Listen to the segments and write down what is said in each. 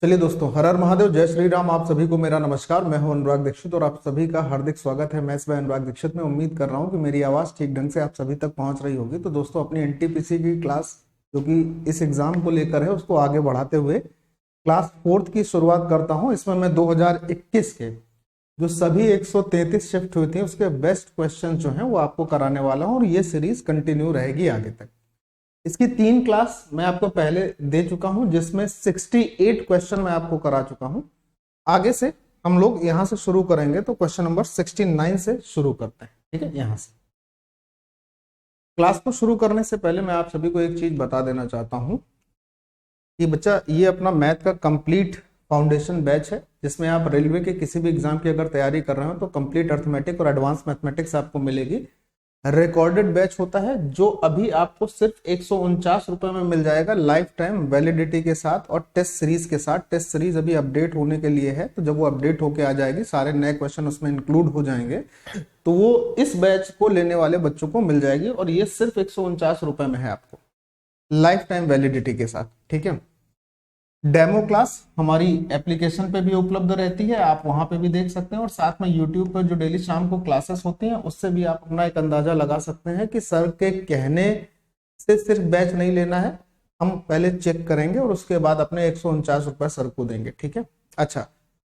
चलिए दोस्तों, हर हर महादेव, जय श्री राम। आप सभी को मेरा नमस्कार। मैं हूं अनुराग दीक्षित और आप सभी का हार्दिक स्वागत है मैथ्स बाय अनुराग दीक्षित में। उम्मीद कर रहा हूं कि मेरी आवाज़ ठीक ढंग से आप सभी तक पहुंच रही होगी। तो दोस्तों, अपनी एनटीपीसी की क्लास जो कि इस एग्जाम को लेकर है उसको आगे बढ़ाते हुए क्लास 4th की शुरुआत करता हूँ। इसमें मैं 2021 के जो सभी 133 शिफ्ट हुई थी उसके बेस्ट क्वेश्चन जो हैं वो आपको कराने वाला हूँ और ये सीरीज कंटिन्यू रहेगी आगे तक। इसकी 3 क्लास मैं आपको पहले दे चुका हूं जिसमें 68 क्वेश्चन मैं आपको करा चुका हूं। आगे से हम लोग यहां से शुरू करेंगे, तो क्वेश्चन नंबर 69 से शुरू करते हैं। ठीक है, यहां से क्लास को शुरू करने से पहले मैं आप सभी को एक चीज बता देना चाहता हूं कि बच्चा, ये अपना मैथ का कंप्लीट फाउंडेशन बैच है जिसमें आप रेलवे के किसी भी एग्जाम की अगर तैयारी कर रहे हो तो कंप्लीट अर्थमेटिक और एडवांस मैथमेटिक्स आपको मिलेगी। रिकॉर्डेड बैच होता है जो अभी आपको सिर्फ 149 रुपए में मिल जाएगा, लाइफ टाइम वैलिडिटी के साथ और टेस्ट सीरीज के साथ। टेस्ट सीरीज अभी अपडेट होने के लिए है, तो जब वो अपडेट होके आ जाएगी, सारे नए क्वेश्चन उसमें इंक्लूड हो जाएंगे, तो वो इस बैच को लेने वाले बच्चों को मिल जाएगी और ये सिर्फ 149 रुपए में है आपको, लाइफ टाइम वैलिडिटी के साथ। ठीक है, डेमो क्लास हमारी एप्लीकेशन पे भी उपलब्ध रहती है, आप वहां पे भी देख सकते हैं और साथ में यूट्यूब पर जो डेली शाम को क्लासेस होती हैं उससे भी आप अपना एक अंदाजा लगा सकते हैं कि सर के कहने से सिर्फ बैच नहीं लेना है, हम पहले चेक करेंगे और उसके बाद अपने 149 रुपए सर को देंगे। ठीक है, अच्छा,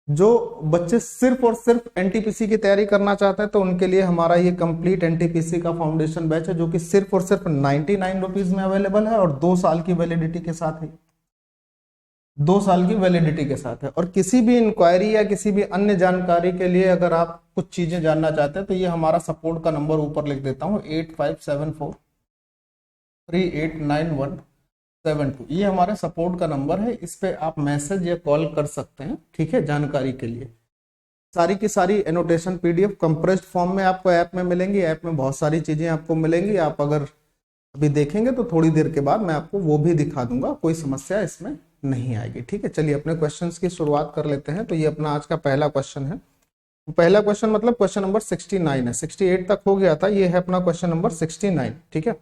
जो बच्चे सिर्फ और सिर्फ एनटीपीसी की तैयारी करना चाहते हैं तो उनके लिए हमारा ये कंप्लीट एनटीपीसी का फाउंडेशन बैच है जो कि सिर्फ और सिर्फ 99 रुपीज में अवेलेबल है और 2 साल की वैलिडिटी के साथ है। 2 साल की वैलिडिटी के साथ है। और किसी भी इंक्वायरी या किसी भी अन्य जानकारी के लिए अगर आप कुछ चीजें जानना चाहते हैं तो ये हमारा सपोर्ट का नंबर ऊपर लिख देता हूँ, 8574389172। ये हमारे सपोर्ट का नंबर है, इस पे आप मैसेज या कॉल कर सकते हैं। ठीक है, जानकारी के लिए सारी की सारी एनोटेशन पीडीएफ कंप्रेस्ड फॉर्म में आपको ऐप में मिलेंगी। ऐप में बहुत सारी चीजें आपको मिलेंगी, आप अगर अभी देखेंगे तो थोड़ी देर के बाद मैं आपको वो भी दिखा दूंगा, कोई समस्या इसमें नहीं आएगी। ठीक है, चलिए अपने क्वेश्चंस की शुरुआत कर लेते हैं। तो ये अपना आज का पहला क्वेश्चन है। पहला क्वेश्चन मतलब क्वेश्चन नंबर 69 है, 68 तक हो गया था, ये है अपना क्वेश्चन नंबर 69। ठीक है,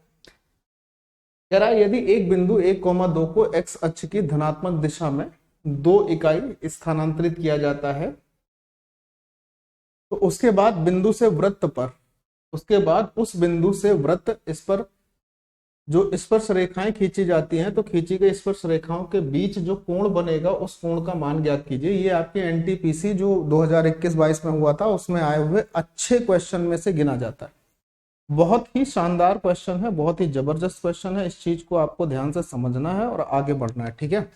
कह रहा है यदि एक बिंदु 1,2 को एक्स अक्ष की धनात्मक दिशा में 2 इकाई स्थानांतरित किया जाता है तो उसके बाद बिंदु से वृत्त पर, उसके बाद उस बिंदु से वृत्त, इस पर जो स्पर्श रेखाएं खींची जाती हैं, तो खींची गई स्पर्श रेखाओं के बीच जो कोण बनेगा उस कोण का मान ज्ञात कीजिए। ये आपके एनटीपीसी जो 2021-22 में हुआ था उसमें आए हुए अच्छे क्वेश्चन में से गिना जाता है। बहुत ही शानदार क्वेश्चन है, बहुत ही जबरदस्त क्वेश्चन है। इस चीज को आपको ध्यान से समझना है और आगे बढ़ना है। ठीक है,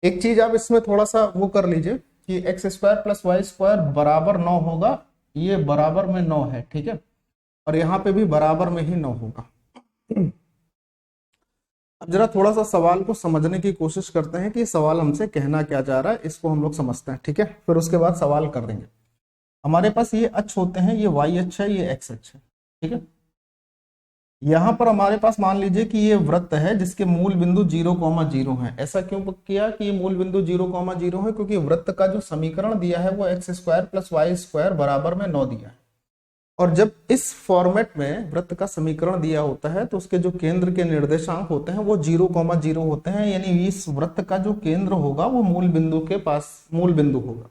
एक चीज आप इसमें थोड़ा सा वो कर लीजिए कि x² + y² बराबर 9 होगा, ये बराबर में 9 है। ठीक है, और यहाँ पे भी बराबर में ही 9 होगा। अब जरा थोड़ा सा सवाल को समझने की कोशिश करते हैं कि सवाल हमसे कहना क्या चाह रहा है, इसको हम लोग समझते हैं। ठीक है, फिर उसके बाद सवाल कर देंगे। हमारे पास ये अक्ष होते हैं, ये y अक्ष है, ये x अक्ष है। ठीक है, यहां पर हमारे पास मान लीजिए कि ये वृत्त है जिसके मूल बिंदु 0,0 है। ऐसा क्यों किया कि ये मूल बिंदु 0,0 है? क्योंकि वृत्त का जो समीकरण दिया है वो x² + y² बराबर में 9 दिया है। और जब इस फॉर्मेट में वृत्त का समीकरण दिया होता है तो उसके जो केंद्र के निर्देशांक होते हैं वो 0,0 होते हैं, यानी इस वृत्त का जो केंद्र होगा वो मूल बिंदु के पास मूल बिंदु होगा।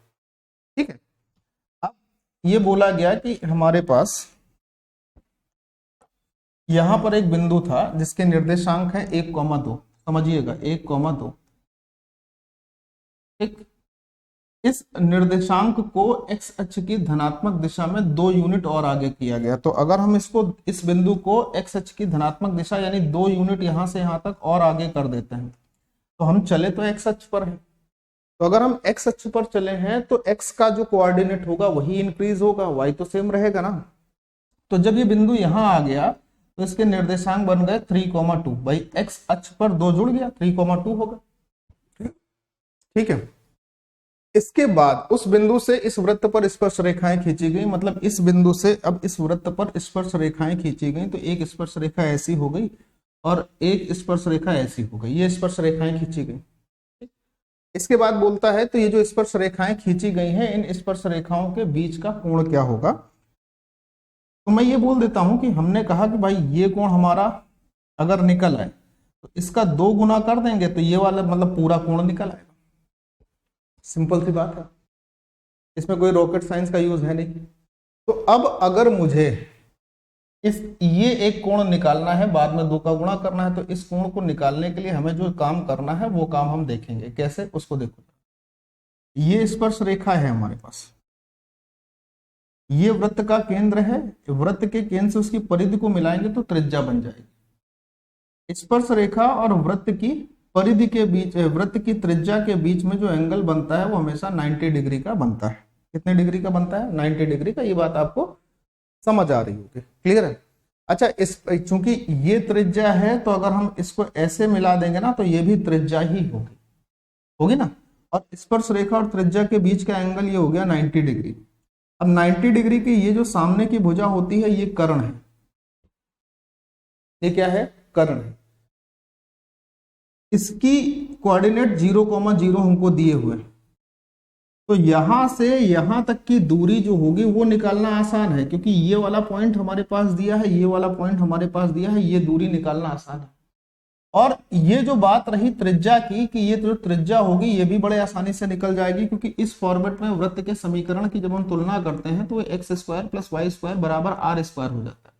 ठीक है, अब ये बोला गया कि हमारे पास यहां पर एक बिंदु था जिसके निर्देशांक है 1,2, समझिएगा 1,2। ठीक, इस निर्देशांक को x अक्ष की धनात्मक दिशा में 2 यूनिट और आगे किया गया। तो अगर हम इसको, इस बिंदु को x अक्ष की धनात्मक दिशा यानी 2 यूनिट यहां से यहां तक और आगे कर देते हैं तो हम चले तो x अक्ष पर है। तो अगर हम x अक्ष पर चले हैं तो x का जो कोऑर्डिनेट होगा वही इंक्रीज होगा, y तो सेम रहेगा ना। तो जब ये बिंदु यहां आ गया तो इसके निर्देशांक बन गए 3,2। भाई x अक्ष पर 2 जुड़ गया, 3,2 होगा। ठीक है, इसके बाद उस बिंदु से इस वृत्त पर स्पर्श रेखाएं खींची गई, मतलब इस बिंदु से अब इस वृत्त पर स्पर्श रेखाएं खींची गई। तो एक स्पर्श रेखा ऐसी हो गई और एक स्पर्श रेखा ऐसी हो गई, ये स्पर्श रेखाएं खींची गई। इसके बाद बोलता है तो ये जो स्पर्श रेखाएं खींची गई हैं, इन स्पर्श रेखाओं के बीच का कोण क्या होगा। तो मैं ये बोल देता हूं कि हमने कहा कि भाई ये कोण हमारा अगर निकल आए तो इसका 2 गुना कर देंगे तो ये वाला मतलब पूरा कोण निकल आएगा। सिंपल सी बात है, इसमें कोई रॉकेट साइंस का यूज है नहीं। तो अब अगर मुझे ये एक कोण निकालना है, बाद में 2 का गुणा करना है, तो इस कोण को निकालने के लिए हमें जो काम करना है वो काम हम देखेंगे। कैसे, उसको देखो। ये स्पर्श रेखा है हमारे पास, ये वृत्त का केंद्र है, वृत्त के केंद्र से उसकी परिधि को मिलाएंगे तो त्रिज्या बन जाएगी। स्पर्श रेखा और वृत्त की परिधि के बीच, वृत्त की त्रिज्या के बीच में जो एंगल बनता है वो हमेशा 90 डिग्री का बनता है। कितने डिग्री का बनता है? 90 डिग्री का। ये बात आपको समझ आ रही होगी, क्लियर है? अच्छा, इस चूंकि ये त्रिज्या है तो अगर हम इसको ऐसे मिला देंगे ना तो ये भी त्रिज्या ही होगी ना। और स्पर्श रेखा और त्रिज्या के बीच का एंगल ये हो गया 90 डिग्री। अब 90 डिग्री की ये जो सामने की भुजा होती है ये कर्ण है। ये क्या है? कर्ण है। इसकी कोऑर्डिनेट 0,0 हमको दिए हुए, तो यहां से यहां तक की दूरी जो होगी वो निकालना आसान है, क्योंकि ये वाला पॉइंट हमारे पास दिया है, ये वाला पॉइंट हमारे पास दिया है, ये दूरी निकालना आसान है। और ये जो बात रही त्रिज्या की, कि ये जो त्रिज्या होगी ये भी बड़े आसानी से निकल जाएगी, क्योंकि इस फॉर्मेट में वृत्त के समीकरण की जब हम तुलना करते हैं तो x square plus Y square बराबर आर स्क्वायर हो जाता है।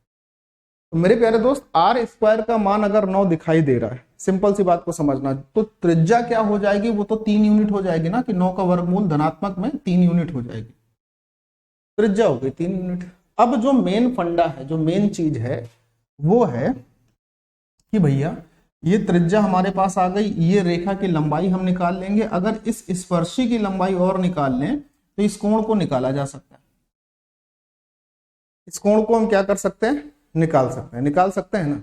तो मेरे प्यारे दोस्त, आर स्क्वायर का मान अगर 9 दिखाई दे रहा है, सिंपल सी बात को समझना, तो त्रिज्या क्या हो जाएगी? वो तो 3 यूनिट हो जाएगी ना, कि 9 का वर्गमूल धनात्मक में 3 यूनिट हो जाएगी, त्रिज्या हो गई 3 यूनिट। अब जो मेन फंडा है, जो मेन चीज है वो है कि भैया ये त्रिज्या हमारे पास आ गई, ये रेखा की लंबाई हम निकाल लेंगे। अगर इस स्पर्शी की लंबाई और निकाल लें तो इस कोण को निकाला जा सकता है। इस कोण को हम क्या कर सकते हैं? निकाल सकते हैं ना।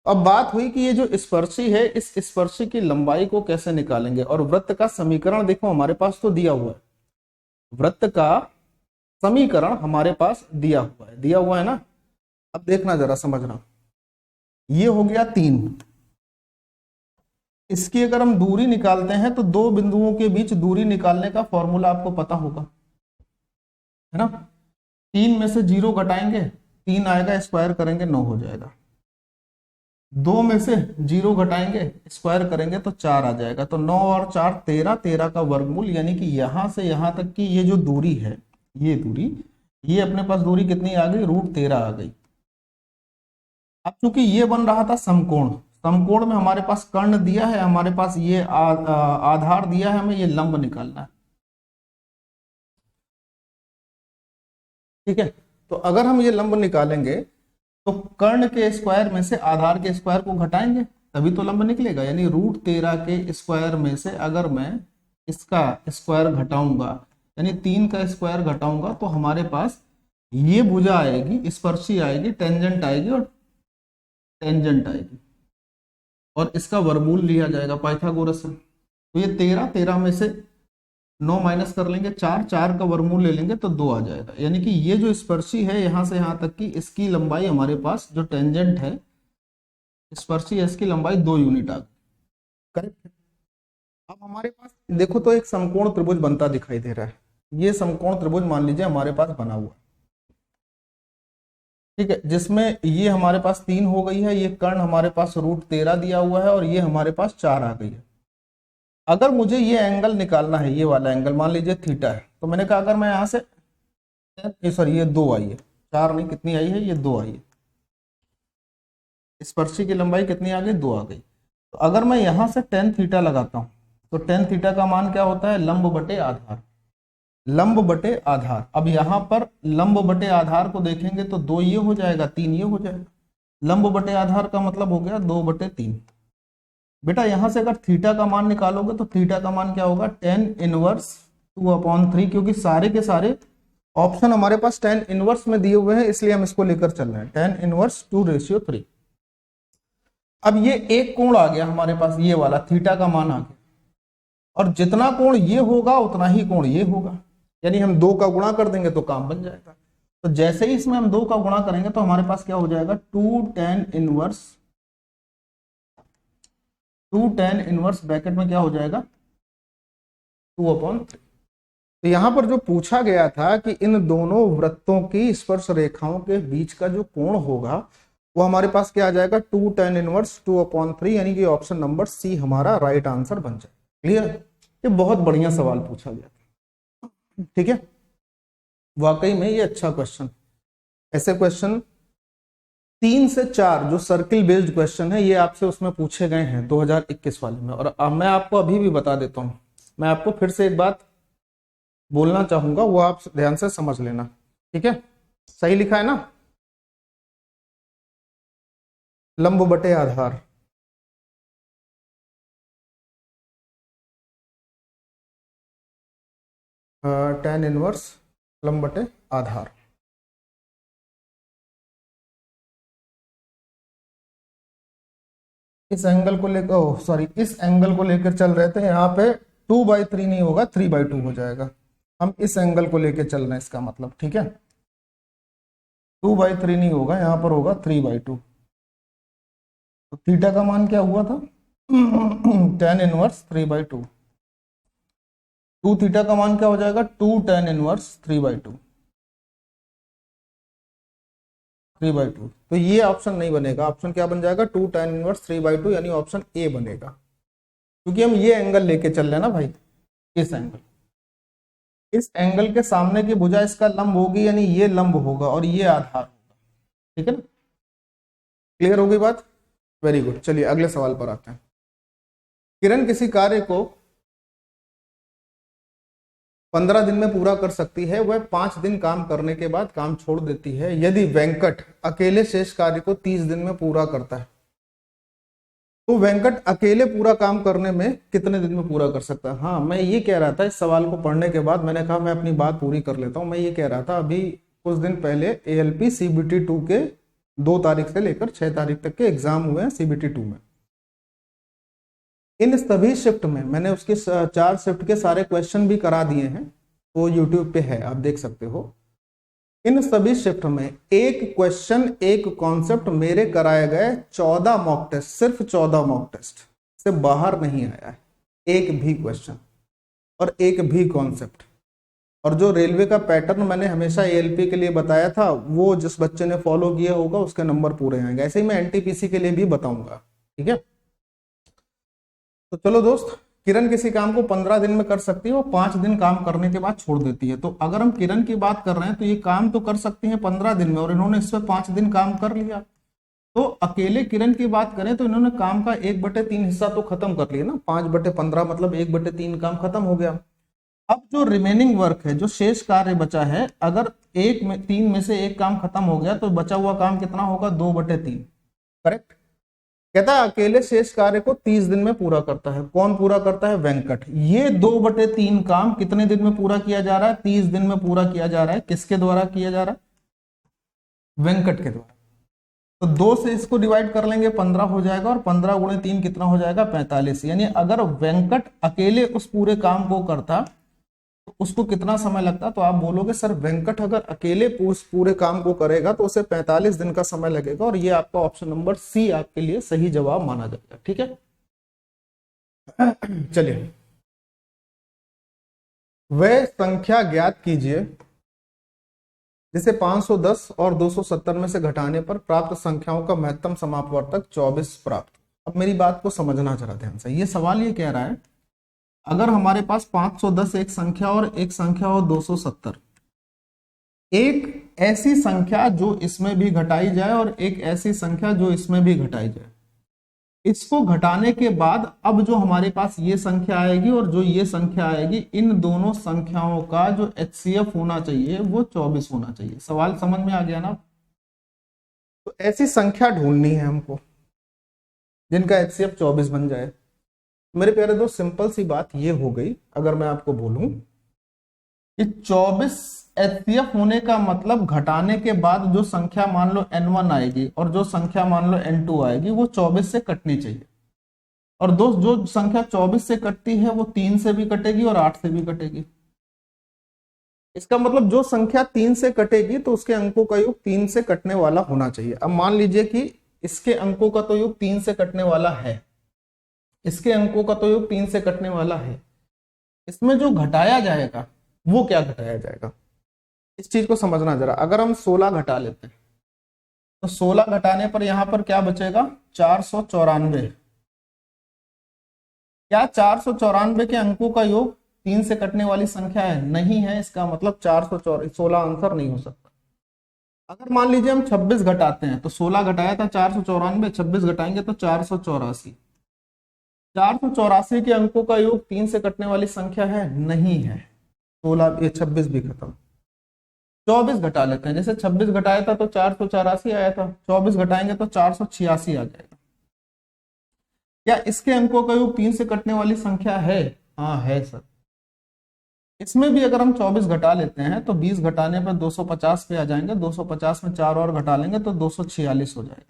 अब बात हुई कि ये जो स्पर्शी है, इस स्पर्शी की लंबाई को कैसे निकालेंगे। और वृत्त का समीकरण देखो हमारे पास तो दिया हुआ है, वृत्त का समीकरण हमारे पास दिया हुआ है ना। अब देखना, जरा समझना, ये हो गया 3। इसकी अगर हम दूरी निकालते हैं तो 2 बिंदुओं के बीच दूरी निकालने का फॉर्मूला आपको पता होगा, है ना। 3 में से 0 घटाएंगे, 3 आएगा, स्क्वायर करेंगे 9 हो जाएगा। 2 में से 0 घटाएंगे, स्क्वायर करेंगे तो 4 आ जाएगा। तो 9 और 4 13, 13 का वर्गमूल, यानी कि यहां से यहां तक की ये जो दूरी है, ये दूरी, ये अपने पास दूरी कितनी आ गई? √13 आ गई। अब चूंकि ये बन रहा था समकोण, समकोण में हमारे पास कर्ण दिया है, हमारे पास ये आधार दिया है, हमें ये लंब निकालना है, ठीक है। तो अगर हम ये लंब निकालेंगे तो कर्ण के स्क्वायर में से आधार के स्क्वायर को घटाएंगे तभी तो लंब निकलेगा। यानी √13 के स्क्वायर में से अगर मैं इसका स्क्वायर घटाऊंगा, यानी 3 का स्क्वायर घटाऊंगा, तो हमारे पास ये भुजा आएगी, स्पर्शी आएगी, टेंजेंट आएगी और टेंजेंट आएगी, और इसका वर्गमूल लिया जाएगा पाइथागोरस से। तो ये 13 में से 9 माइनस कर लेंगे, 4 का वर्गमूल ले लेंगे तो 2 आ जाएगा। यानी कि ये जो स्पर्शी है यहां से यहां तक की, इसकी लंबाई हमारे पास जो टेंजेंट है स्पर्शी है, इसकी लंबाई 2 यूनिट आ गई, करेक्ट। अब हमारे पास देखो तो एक समकोण त्रिभुज बनता दिखाई दे रहा है। ये समकोण त्रिभुज मान लीजिए हमारे पास बना हुआ, ठीक है, जिसमें ये हमारे पास 3 हो गई है, ये कर्ण हमारे पास √13 दिया हुआ है, और ये हमारे पास 4 आ गई है। अगर मुझे ये एंगल निकालना है, ये वाला एंगल मान लीजिए थीटा है, तो मैंने कहा अगर मैं यहां से सॉरी ये 2 आई है, 4 नहीं, कितनी आई है? ये 2 आई है। स्पर्शी की लंबाई कितनी आ गई? 2 आ गई। तो अगर मैं यहां से tan थीटा लगाता हूं तो tan थीटा का मान क्या होता है? लंब बटे आधार, लंब बटे आधार। अब यहां पर लंब बटे आधार को देखेंगे तो 2 ये हो जाएगा, 3 ये हो जाएगा। लंब बटे आधार का मतलब हो गया 2/3। बेटा यहां से अगर थीटा का मान निकालोगे तो थीटा का मान क्या होगा? tan इनवर्स 2/3, क्योंकि सारे के सारे ऑप्शन हमारे पास tan इनवर्स में दिए हुए हैं, इसलिए हम इसको लेकर चल रहे हैं, tan इनवर्स 2:3। अब ये एक कोण आ गया हमारे पास, ये वाला थीटा का मान आ गया, और जितना कोण ये होगा उतना ही कोण ये होगा, यानी हम 2 का गुणा कर देंगे तो काम बन जाएगा। तो जैसे ही इसमें हम 2 का गुणा करेंगे तो हमारे पास क्या हो जाएगा? 2 tan इनवर्स ब्रैकेट में क्या हो जाएगा? 2/3। तो यहां पर जो पूछा गया था कि इन दोनों वृत्तों की स्पर्श रेखाओं के बीच का जो कोण होगा वो हमारे पास क्या आ जाएगा? 2 tan इनवर्स 2/3, यानी कि ऑप्शन नंबर सी हमारा राइट आंसर बन जाए। क्लियर? ये बहुत बढ़िया सवाल पूछा गया था, ठीक है, वाकई में ये अच्छा क्वेश्चन। ऐसे क्वेश्चन 3 से 4 जो सर्किल बेस्ड क्वेश्चन है ये आपसे उसमें पूछे गए हैं 2021 वाले में। और अब मैं आपको अभी भी बता देता हूं, मैं आपको फिर से एक बात बोलना चाहूंगा, वो आप ध्यान से समझ लेना, ठीक है। सही लिखा है ना, लंब बटे आधार। tan इनवर्स लंब बटे आधार। इस एंगल को लेकर, सॉरी इस एंगल को लेकर चल रहे थे, यहाँ पे 2/3 नहीं होगा, 3/2 हो जाएगा। हम इस एंगल को लेकर चल रहे हैं, इसका मतलब, ठीक है, 2/3 नहीं होगा, यहाँ पर होगा 3/2। तो थीटा का मान क्या हुआ था tan इनवर्स 3/2। 2 थीटा का मान क्या हो जाएगा, 2 tan इनवर्स 3/2। तो ये ऑप्शन नहीं बनेगा, ऑप्शन क्या बन जाएगा, 2 tan इनवर्स 3/2, यानी ऑप्शन ए बनेगा, क्योंकि हम ये एंगल लेके चल रहे हैं ना भाई, इस एंगल के सामने की भुजा इसका लंब होगी, यानी ये लंब होगा और ये आधार होगा, ठीक है ना। क्लियर हो गई बात, वेरी गुड। चलिए अगले सवाल पर आते हैं। किरण किसी कार्य को 15 दिन में पूरा कर सकती है, वह 5 दिन काम करने के बाद काम छोड़ देती है। यदि वेंकट अकेले शेष कार्य को 30 दिन में पूरा करता है, तो वेंकट अकेले पूरा काम करने में कितने दिन में पूरा कर सकता है। हाँ, मैं ये कह रहा था, इस सवाल को पढ़ने के बाद मैंने कहा मैं अपनी बात पूरी कर लेता हूं। मैं ये कह रहा था, अभी कुछ दिन पहले ALP CBT 2 के 2 तारीख से लेकर 6 तारीख तक के एग्जाम हुए हैं CBT 2 में। इन सभी शिफ्ट में मैंने उसके 4 शिफ्ट के सारे क्वेश्चन भी करा दिए हैं, वो यूट्यूब पे है, आप देख सकते हो। इन सभी शिफ्ट में एक क्वेश्चन, एक कॉन्सेप्ट मेरे कराए गए 14 मॉक टेस्ट, सिर्फ 14 मॉक टेस्ट से बाहर नहीं आया है, एक भी क्वेश्चन और एक भी कॉन्सेप्ट। और जो रेलवे का पैटर्न मैंने हमेशा ALP के लिए बताया था, वो जिस बच्चे ने फॉलो किया होगा उसके नंबर पूरे आएंगे। ऐसे ही मैं NTPC के लिए भी बताऊंगा, ठीक है। तो चलो दोस्त, किरण किसी काम को 15 दिन में कर सकती है, वो 5 दिन काम करने के बाद छोड़ देती है। तो अगर हम किरण की बात कर रहे हैं तो ये काम तो कर सकती है 15 दिन में, और इन्होंने इस पर 5 दिन काम कर लिया। तो अकेले किरण की बात करें तो इन्होंने काम का 1/3 हिस्सा तो खत्म कर लिया ना, 5/15 मतलब 1/3 काम खत्म हो गया। अब जो रिमेनिंग वर्क है, जो शेष कार्य बचा है, अगर 3 में से एक काम खत्म हो गया तो बचा हुआ काम कितना होगा, 2/3। करेक्ट। कहता है अकेले शेष कार्य को 30 दिन में पूरा करता है। कौन पूरा करता है, वेंकट। ये 2/3 काम कितने दिन में पूरा किया जा रहा है, 30 दिन में पूरा किया जा रहा है। किसके द्वारा किया जा रहा है, वेंकट के द्वारा। तो 2 से इसको डिवाइड कर लेंगे, 15 हो जाएगा, और 15 गुणे 3 कितना हो जाएगा, 45। यानी अगर वेंकट अकेले उस पूरे काम को करता तो उसको कितना समय लगता। तो आप बोलोगे सर वेंकट अगर अकेले पूरे काम को करेगा तो उसे 45 दिन का समय लगेगा, और ये आपका ऑप्शन नंबर सी आपके लिए सही जवाब माना जाएगा, ठीक है। चलिए, वह संख्या ज्ञात कीजिए जिसे 510 और 270 में से घटाने पर प्राप्त संख्याओं का महत्तम समापवर्तक 24 प्राप्त। अब मेरी बात को समझना जरा ध्यान से। ये सवाल ये कह रहा है, अगर हमारे पास 510 एक संख्या और एक संख्या हो 270, एक ऐसी संख्या जो इसमें भी घटाई जाए और एक ऐसी संख्या जो इसमें भी घटाई जाए, इसको घटाने के बाद अब जो हमारे पास ये संख्या आएगी और जो ये संख्या आएगी, इन दोनों संख्याओं का जो HCF होना चाहिए वो 24 होना चाहिए। सवाल समझ में आ गया ना। तो ऐसी संख्या ढूंढनी है हमको जिनका HCF 24 बन जाए। मेरे प्यारे दोस्त, सिंपल सी बात ये हो गई, अगर मैं आपको बोलूं कि 24 HCF होने का मतलब घटाने के बाद जो संख्या मान लो N1 आएगी और जो संख्या मान लो N2 आएगी वो 24 से कटनी चाहिए। और दोस्त, जो संख्या 24 से कटती है वो 3 से भी कटेगी और 8 से भी कटेगी। इसका मतलब जो संख्या 3 से कटेगी तो उसके अंकों का योग 3 से कटने वाला होना चाहिए। अब मान लीजिए कि इसके अंकों का तो योग 3 से कटने वाला है, इसके अंकों का तो योग 3 से कटने वाला है। इसमें जो घटाया जाएगा वो क्या घटाया जाएगा, इस चीज को समझना जरा। अगर हम 16 घटा लेते हैं तो 16 घटाने पर यहां पर क्या बचेगा, 494। क्या 494 के अंकों का योग 3 से कटने वाली संख्या है? नहीं है। इसका मतलब 416 आंसर नहीं हो सकता। अगर मान लीजिए हम 26 घटाते हैं तो 16 घटाया था 494, 26 घटाएंगे तो 484। 484 के अंकों का योग 3 से कटने वाली संख्या है? नहीं है। 16 ये 26 भी खत्म। 24 घटा लेते हैं, जैसे 26 घटाया था तो 484 आया था, 24 घटाएंगे तो 486 आ जाएगा। क्या इसके अंकों का योग 3 से कटने वाली संख्या है? हाँ है सर। इसमें भी अगर हम 24 घटा लेते हैं तो 20 घटाने पर 250 पे आ जाएंगे, 250 में 4 और घटा लेंगे तो 246 हो जाएगा।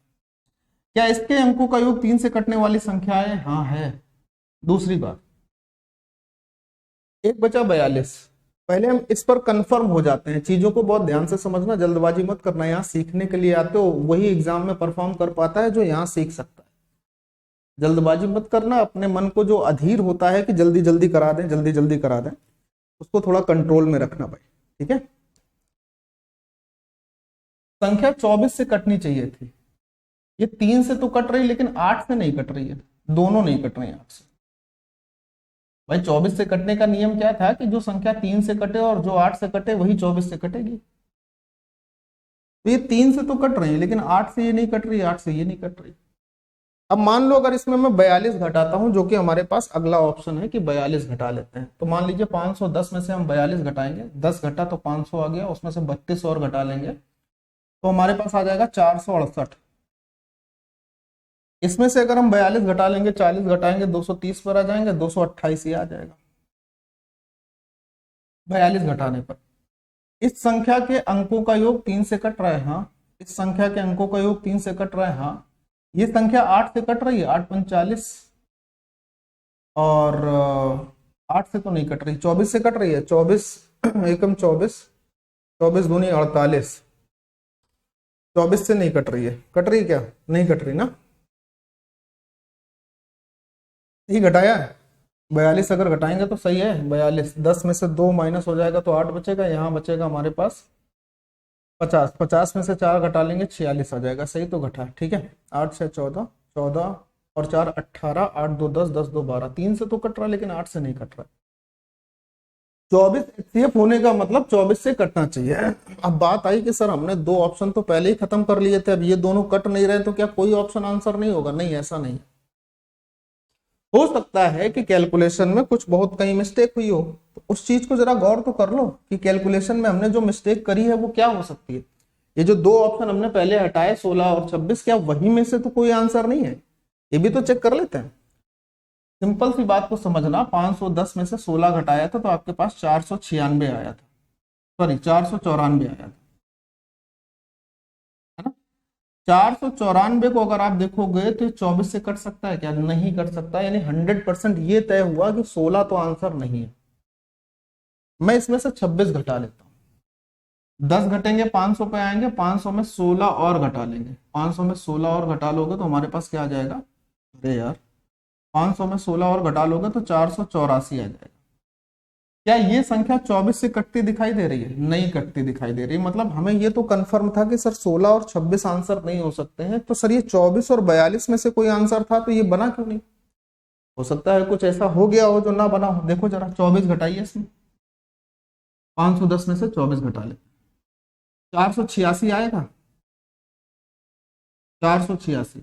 क्या इसके अंकों का योग 3 से कटने वाली संख्या है? हाँ है। दूसरी बात, एक बचा 42। पहले हम इस पर कंफर्म हो जाते हैं, चीजों को बहुत ध्यान से समझना, जल्दबाजी मत करना। यहाँ सीखने के लिए आते हो, वही एग्जाम में परफॉर्म कर पाता है जो यहाँ सीख सकता है। जल्दबाजी मत करना, अपने मन को जो अधीर होता है कि जल्दी जल्दी करा दें, जल्दी जल्दी करा दें, उसको थोड़ा कंट्रोल में रखना भाई, ठीक है। संख्या 24 से कटनी चाहिए थी, ये 3 से तो कट रही लेकिन 8 से नहीं कट रही है, दोनों नहीं कट रही है 8 से। भाई 24 से कटने का नियम क्या था कि जो संख्या 3 से कटे और जो 8 से कटे वही 24 से कटेगी। तो ये 3 से तो कट रही है लेकिन 8 से ये नहीं कट रही, 8 से ये नहीं कट रही। अब मान लो अगर इसमें मैं 42 घटाता हूं, जो कि हमारे पास अगला ऑप्शन है कि 42 घटा लेते हैं, तो मान लीजिए 510 में से हम 42 घटाएंगे, 10 घटा तो 500 आ गया, उसमें से 32 और घटा लेंगे तो हमारे पास आ जाएगा 468। इसमें से अगर हम 42 घटा लेंगे, 40 घटाएंगे, 230 पर आ जाएंगे, 228 ही आ जाएगा 42 घटाने पर। इस संख्या के अंकों का योग 3 से कट रहा है, हाँ। इस संख्या के अंकों का योग 3 से कट रहा है, हाँ। ये संख्या 8 से कट रही है, 8 पंच 40, और 8 से तो नहीं कट रही, 24 से कट रही है, 24 एकम 24, 24 दूनी 48, 24 से नहीं कट रही है। कट रही है क्या? नहीं कट रही ना, यही घटाया है। 42 अगर घटाएंगे तो सही है, 42, 10 में से 2 माइनस हो जाएगा तो 8 बचेगा, यहाँ बचेगा हमारे पास 50, 50 में से 4 घटा लेंगे 46 आ जाएगा, सही तो घटा, ठीक है। 8 से 14, 14 और 4 18, 8 2 10, 10 2 12, 3 से तो कट रहा लेकिन 8 से नहीं कट रहा। 24 एचसीएफ होने का मतलब 24 से कटना चाहिए। अब बात आई कि सर हमने 2 ऑप्शन तो पहले ही खत्म कर लिए थे, अब ये दोनों कट नहीं रहे तो क्या कोई ऑप्शन आंसर नहीं होगा? नहीं, ऐसा नहीं। हो सकता है कि कैलकुलेशन में कुछ बहुत कहीं मिस्टेक हुई हो, तो उस चीज को जरा गौर तो कर लो कि कैलकुलेशन में हमने जो मिस्टेक करी है वो क्या हो सकती है। ये जो 2 ऑप्शन हमने पहले हटाए 16 और 26, क्या वही में से तो कोई आंसर नहीं है? ये भी तो चेक कर लेते हैं। सिंपल सी बात को समझना, 510 में से 16 घटाया था तो आपके पास 496 आया था, सॉरी 494 आया था, है ना। 494 को अगर आप देखोगे तो 24 से कट सकता है क्या? नहीं कट सकता, यानी 100% ये तय हुआ कि 16 तो आंसर नहीं है। मैं इसमें से 26 घटा लेता हूं, 10 घटेंगे 500 पे आएंगे, 500 में 16 और घटा लेंगे, 500 में 16 और घटा लोगे तो हमारे पास क्या आ जाएगा? अरे यार 500 में 16 और घटा लोगे तो 484 आ जाएगा। क्या ये संख्या 24 से कटती दिखाई दे रही है? नहीं कटती दिखाई दे रही। मतलब हमें ये तो कंफर्म था कि सर 16 और 26 आंसर नहीं हो सकते हैं, तो सर ये 24 और 42 में से कोई आंसर था, तो ये बना क्यों नहीं? हो सकता है कुछ ऐसा हो गया हो जो ना बना हो। देखो जरा 24 घटाइए इसमें, 510 में से 24 घटा ले, 486 आएगा, 486।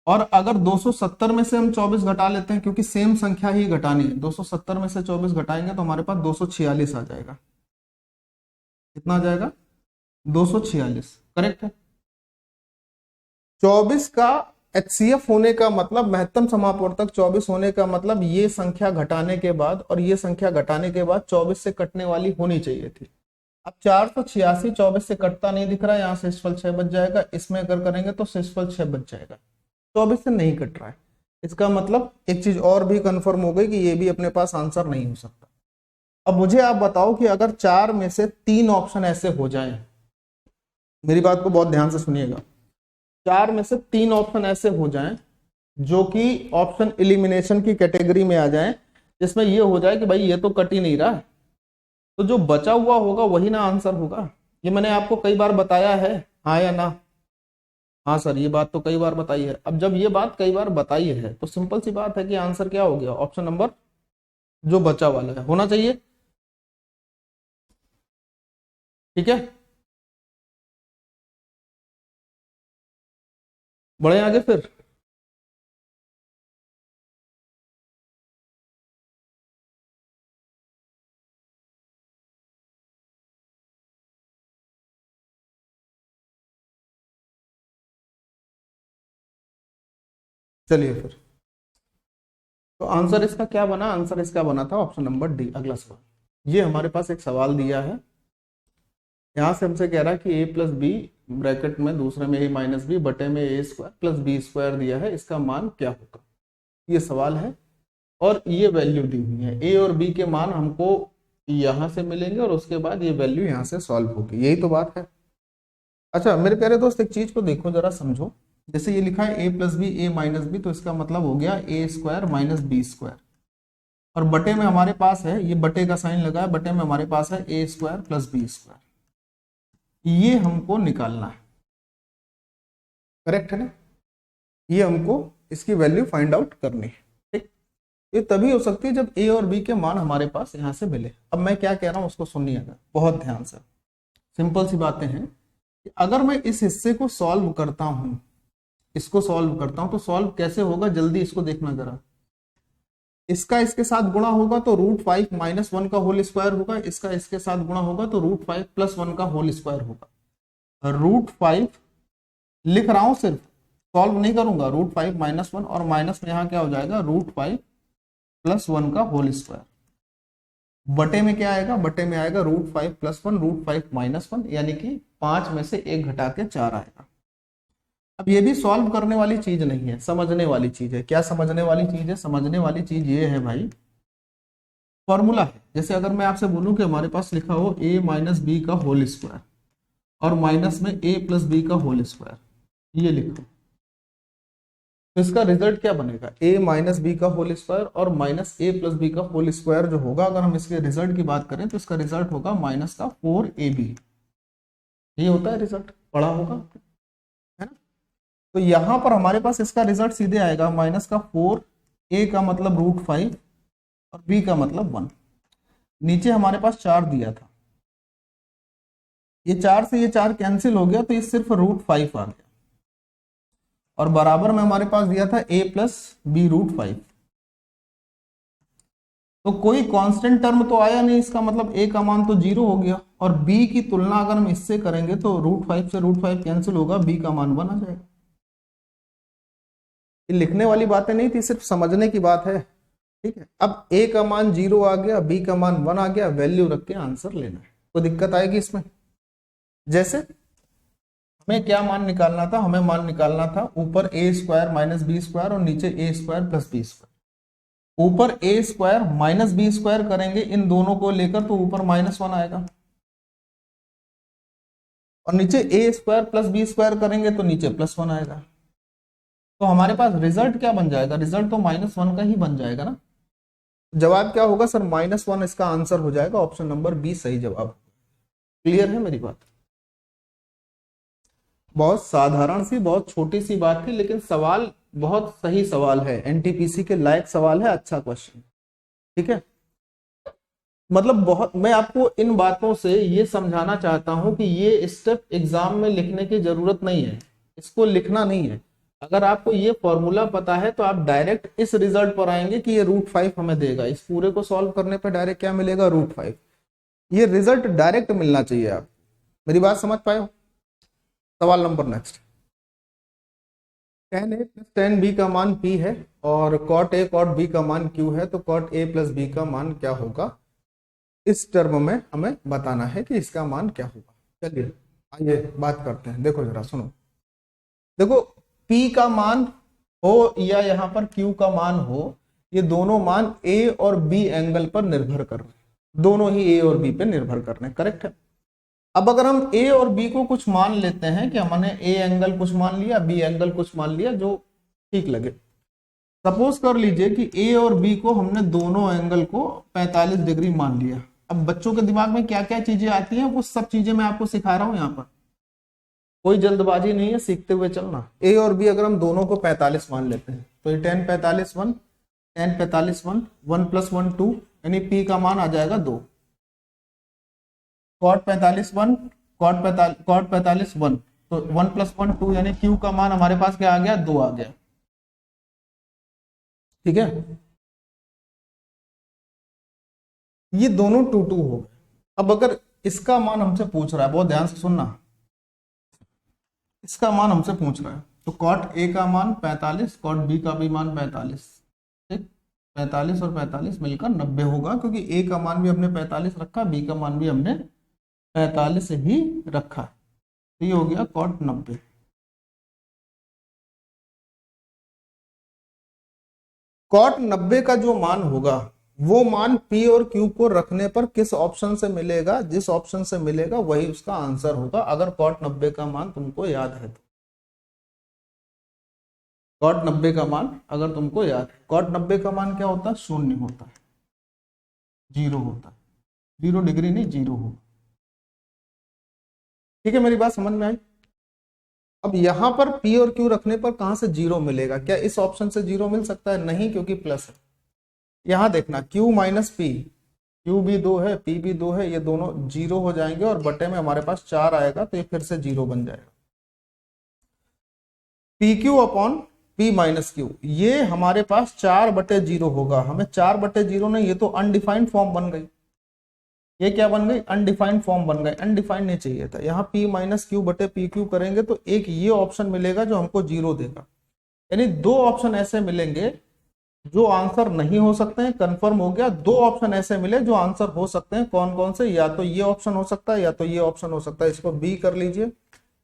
और अगर 270 में से हम 24 घटा लेते हैं, क्योंकि सेम संख्या ही घटानी है, 270 में से 24 घटाएंगे तो हमारे पास 246 आ जाएगा। कितना आ जाएगा? 246, करेक्ट है। 24 का एचसीएफ होने का मतलब, महत्तम समापवर्तक 24 होने का मतलब ये संख्या घटाने के बाद और ये संख्या घटाने के बाद 24 से कटने वाली होनी चाहिए थी। अब 486 24 से कटता नहीं दिख रहा है, यहाँ शेषफल 6 बच जाएगा, इसमें अगर करेंगे तो शेषफल 6 बच जाएगा, 24 से नहीं कट रहा है। इसका मतलब एक चीज और भी कंफर्म हो गई कि ये भी अपने पास आंसर नहीं हो सकता। अब मुझे आप बताओ कि अगर 4 में से 3 ऑप्शन ऐसे हो जाएं, मेरी बात को बहुत ध्यान से सुनिएगा, 4 में से 3 ऑप्शन ऐसे हो जाएं जो कि ऑप्शन एलिमिनेशन की कैटेगरी में आ जाएं, जिसमें ये हो जाए कि भाई ये तो कट ही नहीं रहा, तो जो बचा हुआ होगा वही ना आंसर होगा। ये मैंने आपको कई बार बताया है, हाँ या ना? हाँ सर, ये बात तो कई बार बताई है। अब जब ये बात कई बार बताई है तो सिंपल सी बात है कि आंसर क्या हो गया, ऑप्शन नंबर जो बचा वाला है होना चाहिए। ठीक है, बढ़े आगे फिर। चलिए फिर, तो आंसर इसका क्या बना, आंसर इसका बना था ऑप्शन नंबर डी। अगला सवाल, ये हमारे पास एक सवाल दिया है, यहाँ से हमसे कह रहा है कि ए प्लस बी ब्रैकेट में दूसरे में ए माइनस बी बटे में ए स्क्वायर प्लस बी स्क्वायर दिया है, इसका मान क्या होगा, ये सवाल है। और ये वैल्यू दी हुई है, ए और बी के मान हमको यहाँ से मिलेंगे और उसके बाद ये वैल्यू यहाँ से सॉल्व होगी, यही तो बात है। अच्छा मेरे प्यारे दोस्त, एक चीज को देखो जरा, समझो। जैसे ये लिखा है ए प्लस बी ए माइनस बी, तो इसका मतलब हो गया ए स्क्वायर माइनस बी स्क्वायर, और बटे में हमारे पास है, ये बटे का साइन लगा है, बटे में हमारे पास है ए स्क्वायर प्लस बी स्क्वायर, ये हमको निकालना है। करेक्ट है ना, ये हमको इसकी वैल्यू फाइंड आउट करनी है। ठीक, ये तभी हो सकती है जब ए और बी के मान हमारे पास यहाँ से मिले। अब मैं क्या कह रहा हूँ उसको सुनिएगा बहुत ध्यान से। सिंपल सी बातें हैं कि अगर मैं इस हिस्से को सॉल्व करता हूं, इसको सॉल्व करता हूं, तो सॉल्व कैसे होगा, जल्दी इसको देखना जरा। इसका इसके साथ गुणा होगा तो √5 माइनस 1 का होल स्क्वायर होगा, इसका इसके साथ गुणा होगा तो √5 प्लस 1 का होल स्क्वायर होगा। √5 लिख रहा हूं, सिर्फ सॉल्व नहीं करूंगा। √5 माइनस 1 और माइनस में यहाँ क्या हो जाएगा, √5 प्लस 1 का होल स्क्वायर। बटे में क्या आएगा, बटे में आएगा √5 प्लस 1 √5 माइनस 1, यानी कि 5 में से 1 घटा के 4 आएगा। अब ये भी सॉल्व करने वाली चीज नहीं है, समझने वाली चीज है। क्या समझने वाली चीज है, समझने वाली चीज ये है भाई, फॉर्मूला है। जैसे अगर मैं आपसे बोलूं कि हमारे पास लिखा हो a माइनस बी का होल स्क्वायर और माइनस में a प्लस बी का होल स्क्वायर, ये लिखो, तो इसका रिजल्ट क्या बनेगा, a माइनस बी का होल स्क्वायर और माइनस a प्लस बी का होल स्क्वायर जो होगा, अगर हम इसके रिजल्ट की बात करें तो इसका रिजल्ट होगा माइनस का 4ab। ये होता है रिजल्ट, पढ़ा होगा, है ना। तो यहां पर हमारे पास इसका रिजल्ट सीधे आएगा माइनस का 4, a का मतलब √5 और b का मतलब 1। नीचे हमारे पास 4 दिया था, ये 4 से ये 4 कैंसिल हो गया, तो ये सिर्फ √5 आ गया, और बराबर में हमारे पास दिया था a प्लस बी √5। तो कोई कांस्टेंट टर्म तो आया नहीं, इसका मतलब a का मान तो 0 हो गया, और b की तुलना अगर हम इससे करेंगे तो √5 से √5 कैंसिल होगा, b का मान 1 आ जाएगा। ये लिखने वाली बातें नहीं थी, सिर्फ समझने की बात है। ठीक है, अब a का मान 0 आ गया, b का मान 1 आ गया, वैल्यू रख के आंसर लेना है। कोई दिक्कत आएगी इसमें? जैसे हमें क्या मान निकालना था, हमें मान निकालना था ऊपर a square minus B square और नीचे a square plus B square. ऊपर a square minus B square करेंगे इन दोनों को लेकर तो ऊपर -1 आएगा, और नीचे a square plus B square करेंगे तो नीचे +1 आएगा। तो हमारे पास रिजल्ट क्या बन जाएगा, रिजल्ट तो -1 का ही बन जाएगा ना। जवाब क्या होगा सर, -1 इसका आंसर हो जाएगा, ऑप्शन नंबर बी सही जवाब। क्लियर है मेरी बात? बहुत साधारण सी, बहुत छोटी सी बात थी, लेकिन सवाल बहुत सही सवाल है, एनटीपीसी के लायक सवाल है, अच्छा क्वेश्चन। ठीक है, मतलब बहुत, मैं आपको इन बातों से ये समझाना चाहता हूं कि ये स्टेप एग्जाम में लिखने की जरूरत नहीं है, इसको लिखना नहीं है। अगर आपको ये फॉर्मूला पता है तो आप डायरेक्ट इस रिजल्ट पर आएंगे कि ये √5 हमें देगा। इस पूरे को सॉल्व करने पर डायरेक्ट क्या मिलेगा, √5। ये रिजल्ट डायरेक्ट मिलना चाहिए। आप मेरी बात समझ पाए हो? सवाल number next, tan a plus tan b का मान p है और cot a cot b का मान q है, तो cot a प्लस b का मान क्या होगा, इस टर्म में हमें बताना है कि इसका मान क्या होगा। चलिए आइए बात करते हैं। देखो जरा सुनो, देखो p का मान हो या यहाँ पर q का मान हो, ये दोनों मान a और b एंगल पर निर्भर कर रहे हैं, दोनों ही a और b पे निर्भर कर रहे हैं। करेक्ट है। अब अगर हम a और b को कुछ मान लेते हैं कि हमने a एंगल कुछ मान लिया, b एंगल कुछ मान लिया, जो ठीक लगे। सपोज कर लीजिए कि a और b को हमने दोनों एंगल को 45 डिग्री मान लिया। अब बच्चों के दिमाग में क्या क्या चीजें आती हैं, वो सब चीजें मैं आपको सिखा रहा हूं यहाँ पर। कोई जल्दबाजी नहीं है, सीखते हुए चलना। ए और बी अगर हम दोनों को 45 मान लेते हैं तो ये 10 45 1, 10 45 1, 1 + 1 2, यानी पी का मान आ जाएगा 2। कॉट 45 1, कॉट 45 1, तो 1 + 1 2, यानी क्यू का मान हमारे पास क्या आ गया, 2 आ गया। ठीक है, ये दोनों 2 2 हो गए। अब अगर इसका मान हमसे पूछ रहा है, बहुत ध्यान से सुनना, इसका मान हमसे पूछ रहा है, तो कॉट ए का मान 45, कॉट बी का भी मान 45, ठीक, 45 और 45 मिलकर 90 होगा, क्योंकि ए का मान भी हमने 45 रखा, बी का मान भी हमने 45 ही रखा। तो ये हो गया कॉट 90। कॉट 90 का जो मान होगा वो मान पी और क्यू को रखने पर किस ऑप्शन से मिलेगा, जिस ऑप्शन से मिलेगा वही उसका आंसर होगा, अगर कॉट 90 का मान तुमको याद है तो। कॉट 90 का मान अगर तुमको याद है, कॉट 90 का मान क्या होता है, 0 होता है, 0 होता है, 0 डिग्री नहीं, 0 होगा। ठीक है, मेरी बात समझ में आई। अब यहां पर P और Q रखने पर कहां से 0 मिलेगा, क्या इस ऑप्शन से 0 मिल सकता है, नहीं, क्योंकि प्लस है। यहां देखना Q - P, Q भी 2 है, P भी 2 है, ये दोनों 0 हो जाएंगे और बटे में हमारे पास 4 आएगा, तो ये फिर से 0 बन जाएगा। PQ / P - Q, ये हमारे पास 4/0 होगा। हमें 4/0 नहीं, ये तो अनडिफाइंड फॉर्म बन गई। ये क्या बन गई, अनडिफाइंड फॉर्म बन गई, अनडिफाइंड नहीं चाहिए था। यहाँ P - Q / PQ करेंगे तो एक ये ऑप्शन मिलेगा जो हमको 0 देगा, यानी 2 ऑप्शन ऐसे मिलेंगे जो आंसर नहीं हो सकते हैं, कंफर्म हो गया। 2 ऑप्शन ऐसे मिले जो आंसर हो सकते हैं, कौन कौन से, या तो ये ऑप्शन हो सकता है या तो ये ऑप्शन हो सकता है। इसको बी कर लीजिए,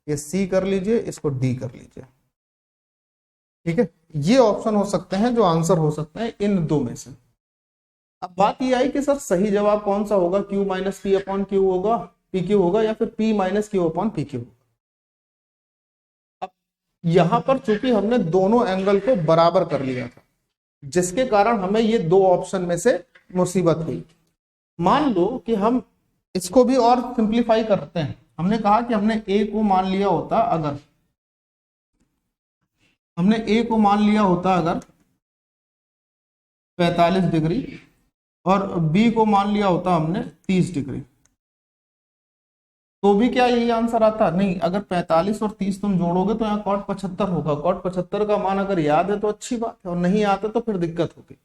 ये सी कर लीजिए, इसको डी कर लीजिए। ठीक है, ये ऑप्शन हो सकते हैं जो आंसर हो सकते हैं इन 2 में से। अब बात ये आई कि सर सही जवाब कौन सा होगा, Q - P / Q होगा, PQ होगा, या फिर P - Q / PQ होगा। अब यहां पर चूंकि हमने दोनों एंगल को बराबर कर लिया था, जिसके कारण हमें ये 2 ऑप्शन में से मुसीबत हुई। मान लो कि हम इसको भी और सिंप्लीफाई करते हैं। हमने कहा कि हमने A को मान लिया होता, अगर हमने A को मान लिया होता अगर 45 डिग्री और B को मान लिया होता हमने 30 डिग्री, तो भी क्या यही आंसर आता, नहीं। अगर 45 और 30 तुम जोड़ोगे तो यहाँ कॉट 75 होगा। कॉट 75 का मान अगर याद है तो अच्छी बात है, और नहीं आता तो फिर दिक्कत होगी।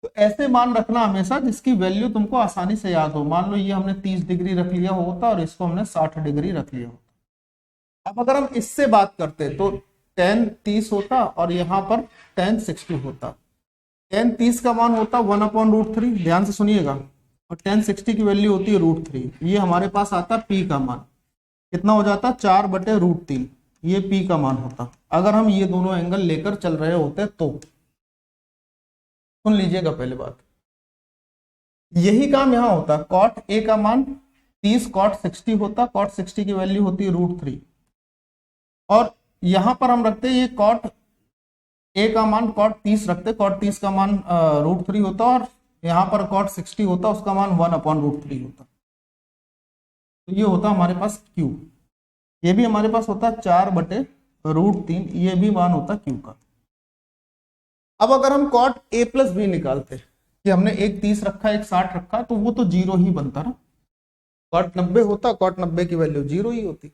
तो ऐसे मान रखना हमेशा जिसकी वैल्यू तुमको आसानी से याद हो। मान लो ये हमने 30 डिग्री रख लिया होता और इसको हमने 60 डिग्री रख लिया होता। अब अगर हम इससे बात करते तो tan 30 होता और यहाँ पर tan 60 होता। tan 30 का मान होता 1/√3, ध्यान से सुनिएगा, और tan 60 की वैल्यू होती है √3। ये हमारे पास आता P का मान कितना हो जाता, 4/√3, ये P का मान होता। अगर हम ये दोनों एंगल लेकर चल रहे होते तो सुन लीजिएगा पहले बात, यही काम यहाँ होता। कॉट A का मान 30 cot 60 होता, cot 60 की वैल्यू होती है √3, और यहां पर हम रखते हैं ये cot A का मान cot 30 रखते, cot 30 का मान √3 होता, और यहाँ पर cot 60 होता, उसका मान 1/√3 होता। तो ये होता हमारे पास Q, ये भी हमारे पास होता 4/√3, ये भी मान होता Q का। अब अगर हम cot A + B निकालते कि हमने एक 30 रखा एक 60 रखा, तो वो तो 0 ही बनता ना। cot 90 होता, cot 90 की वैल्यू 0 ही होती।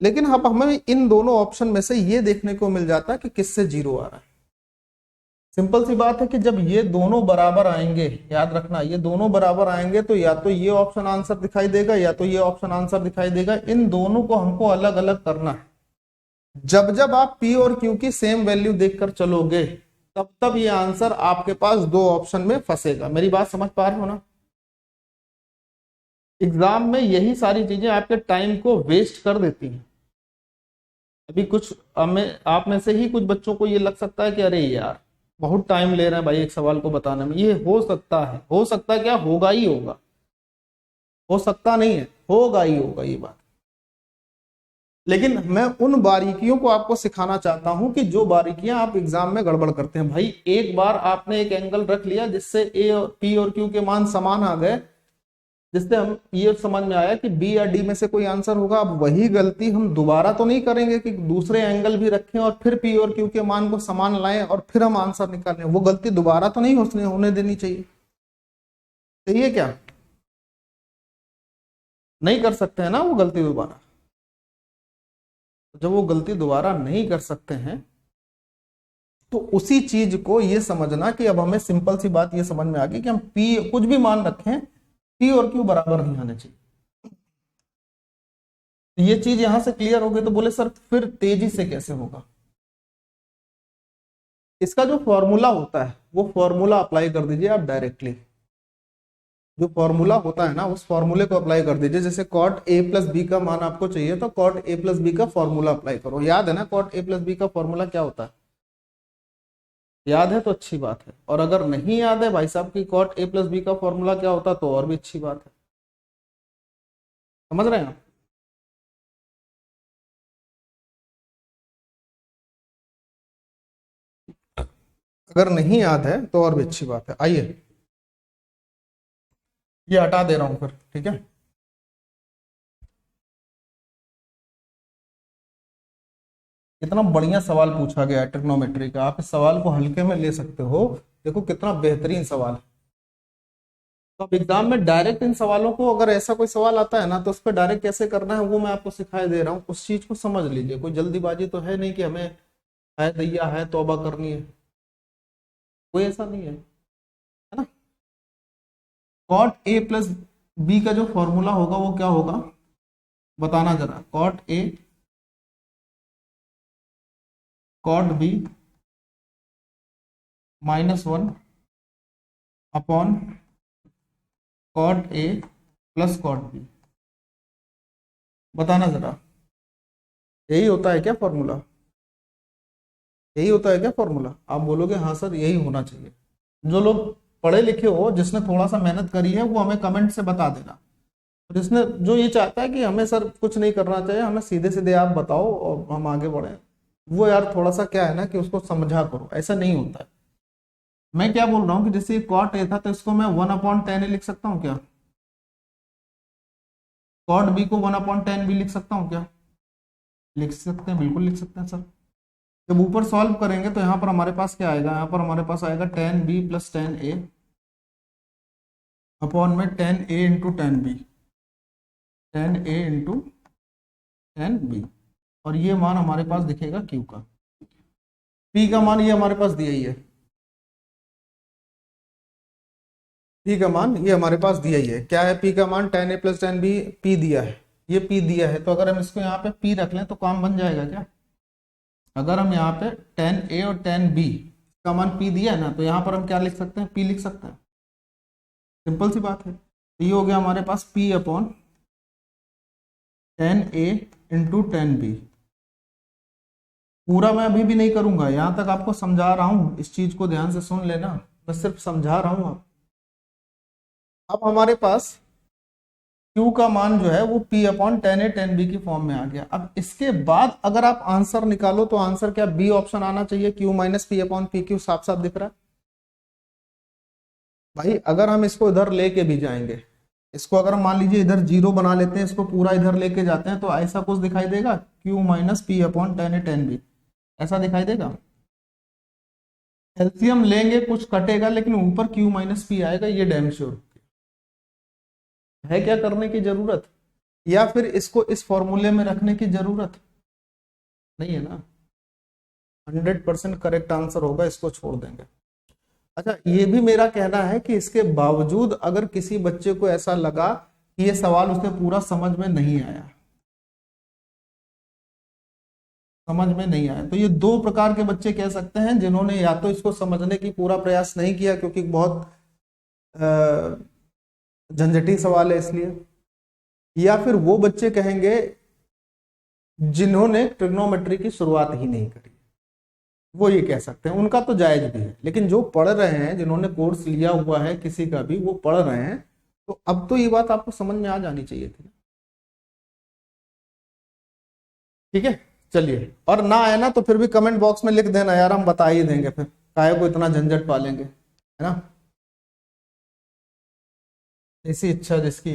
लेकिन अब हमें इन दोनों ऑप्शन में से ये देखने को मिल जाता है कि किससे 0 आ रहा है। सिंपल सी बात है कि जब ये दोनों बराबर आएंगे, याद रखना, ये दोनों बराबर आएंगे तो या तो ये ऑप्शन आंसर दिखाई देगा या तो ये ऑप्शन आंसर दिखाई देगा। इन दोनों को हमको अलग अलग करना है। जब जब आप P और Q की सेम वैल्यू देखकर चलोगे तब तब ये आंसर आपके पास 2 ऑप्शन में फंसेगा। मेरी बात समझ पा रहे हो ना? एग्जाम में यही सारी चीजें आपके टाइम को वेस्ट कर देती हैं। अभी कुछ आप में से ही कुछ बच्चों को ये लग सकता है कि अरे यार बहुत टाइम ले रहे हैं भाई एक सवाल को बताने में। ये हो सकता है क्या, होगा ही होगा, हो सकता नहीं है, होगा ही होगा ये बात। लेकिन मैं उन बारीकियों को आपको सिखाना चाहता हूं कि जो बारीकियां आप एग्जाम में गड़बड़ करते हैं। भाई एक बार आपने एक एंगल रख लिया जिससे P और Q के मान समान आ गए, जिससे हम ये समझ में आया कि बी या डी में से कोई आंसर होगा। अब वही गलती हम दोबारा तो नहीं करेंगे कि दूसरे एंगल भी रखें और फिर पी और क्यू के मान को समान लाएं और फिर हम आंसर निकालें। वो गलती दोबारा तो नहीं होने देनी चाहिए। चाहिए क्या? नहीं कर सकते हैं ना वो गलती दोबारा। जब वो गलती दोबारा नहीं कर सकते हैं तो उसी चीज को ये समझना कि अब हमें सिंपल सी बात ये समझ में आ गई कि हम पी कुछ भी मान रखें, पी और क्यू बराबर नहीं आने चाहिए। ये चीज यहां से क्लियर हो गई। तो बोले सर फिर तेजी से कैसे होगा? इसका जो फॉर्मूला होता है वो फॉर्मूला अप्लाई कर दीजिए आप डायरेक्टली। जो फॉर्मूला होता है ना उस फॉर्मूले को अप्लाई कर दीजिए। जैसे कॉट ए प्लस बी का मान आपको चाहिए तो कॉट ए प्लस बी का फॉर्मूला अप्लाई करो। याद है ना कॉट ए प्लस बी का फॉर्मूला क्या होता है? याद है तो अच्छी बात है, और अगर नहीं याद है भाई साहब की कॉट ए प्लस बी का फॉर्मूला क्या होता है तो और भी अच्छी बात है। समझ रहे हैं आप? अगर नहीं याद है तो और भी अच्छी बात है। आइए ये हटा दे रहा हूं फिर, ठीक है। कितना बढ़िया सवाल पूछा गया है ट्रिग्नोमेट्री का। आप इस सवाल को हल्के में ले सकते हो। देखो कितना बेहतरीन सवाल है। तो अब एग्जाम में डायरेक्ट इन सवालों को, अगर ऐसा कोई सवाल आता है ना तो उस पर डायरेक्ट कैसे करना है वो मैं आपको सिखाई दे रहा हूँ। उस चीज को समझ लीजिए। कोई जल्दीबाजी तो है नहीं कि हमें है दैया है तौबा करनी है, कोई ऐसा नहीं है, है ना। कॉट ए प्लस बी का जो फॉर्मूला होगा वो क्या होगा बताना जरा। Cot A cot B -1 upon cot A plus cot B. बताना जरा, यही होता है क्या फॉर्मूला? यही होता है क्या फॉर्मूला? आप बोलोगे हाँ सर यही होना चाहिए। जो लोग पढ़े लिखे हो, जिसने थोड़ा सा मेहनत करी है, वो हमें कमेंट से बता देना। जिसने जो ये चाहता है कि हमें सर कुछ नहीं करना चाहिए, हमें सीधे सीधे आप बताओ और हम आगे बढ़े, वो यार थोड़ा सा क्या है ना कि उसको समझा करो। ऐसा नहीं होता है। मैं क्या बोल रहा हूँ कि जैसे कॉट ए था तो इसको मैं 1/10 लिख सकता हूँ क्या? कॉट बी को 1/10 भी लिख सकता हूँ क्या? लिख सकते हैं, बिल्कुल लिख सकते हैं सर। जब ऊपर सॉल्व करेंगे तो यहाँ पर हमारे पास क्या आएगा? यहाँ पर हमारे पास आएगा 10b + 10a अपॉन में 10a into 10b, 10a into 10b, और ये मान हमारे पास दिखेगा q का। p का मान ये हमारे पास दिया ही है। p का मान ये हमारे पास दिया ही है। क्या है p का मान? 10a + 10b, p दिया है, ये p दिया है। तो अगर हम इसको यहाँ पे p रख लें तो काम बन जाएगा क्या? अगर हम यहाँ पे 10a और 10b का मान p दिया है ना तो यहाँ पर हम क्या लिख सकते हैं? p लिख सकते हैं। सिंपल सी बात है। तो ये हो गया हमारे पास p upon 10a into 10b। पूरा मैं अभी भी नहीं करूंगा, यहां तक आपको समझा रहा हूं। इस चीज को ध्यान से सुन लेना, मैं सिर्फ समझा रहा हूं। अब हमारे पास q का मान जो है वो p/10a 10b की फॉर्म में आ गया। अब इसके बाद अगर आप आंसर निकालो तो आंसर क्या? बी ऑप्शन आना चाहिए। q - p/pq साफ साफ दिख रहा है भाई। अगर हम इसको इधर लेके भी जाएंगे, इसको अगर मान लीजिए इधर 0 बना लेते हैं, इसको पूरा इधर लेके जाते हैं तो ऐसा कुछ दिखाई देगा? q - p/10a 10b ऐसा दिखाई देगा। एलसीएम लेंगे कुछ कटेगा लेकिन ऊपर q - p आएगा, ये डैम श्योर है। क्या करने की जरूरत, या फिर इसको इस फॉर्मूले में रखने की जरूरत नहीं है ना। 100% करेक्ट आंसर होगा, इसको छोड़ देंगे। अच्छा, ये भी मेरा कहना है कि इसके बावजूद अगर किसी बच्चे को ऐसा लगा कि ये सवाल उसे पूरा समझ में नहीं आया, तो ये दो प्रकार के बच्चे कह सकते हैं, जिन्होंने या तो इसको समझने की पूरा प्रयास नहीं किया क्योंकि बहुत झंझटी सवाल है इसलिए, या फिर वो बच्चे कहेंगे जिन्होंने ट्रिग्नोमेट्री की शुरुआत ही नहीं करी। वो ये कह सकते हैं, उनका तो जायज भी है। लेकिन जो पढ़ रहे हैं, जिन्होंने कोर्स लिया हुआ है किसी का भी, वो पढ़ रहे हैं, तो अब तो ये बात आपको समझ में आ जानी चाहिए थी। ठीक है, चलिए। और ना आए ना तो फिर भी कमेंट बॉक्स में लिख देना यार, हम बता ही देंगे, फिर काहे को इतना झंझट पालेंगे, है ना। ऐसी इच्छा जिसकी,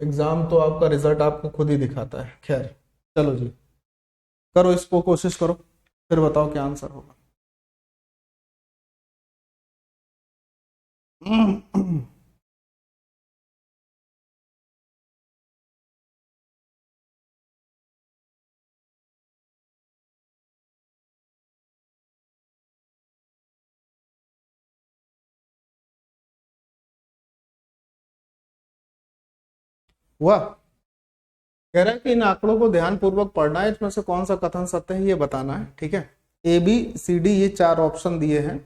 एग्जाम तो आपका रिजल्ट आपको खुद ही दिखाता है। खैर, चलो जी, करो इसको, कोशिश करो, फिर बताओ क्या आंसर होगा। हुआ। कह रहा है कि इन आंकड़ों को ध्यान पूर्वक पढ़ना है, इसमें से कौन सा कथन सत्य है ये बताना है। ठीक है, ए बी सी डी ये चार ऑप्शन दिए हैं।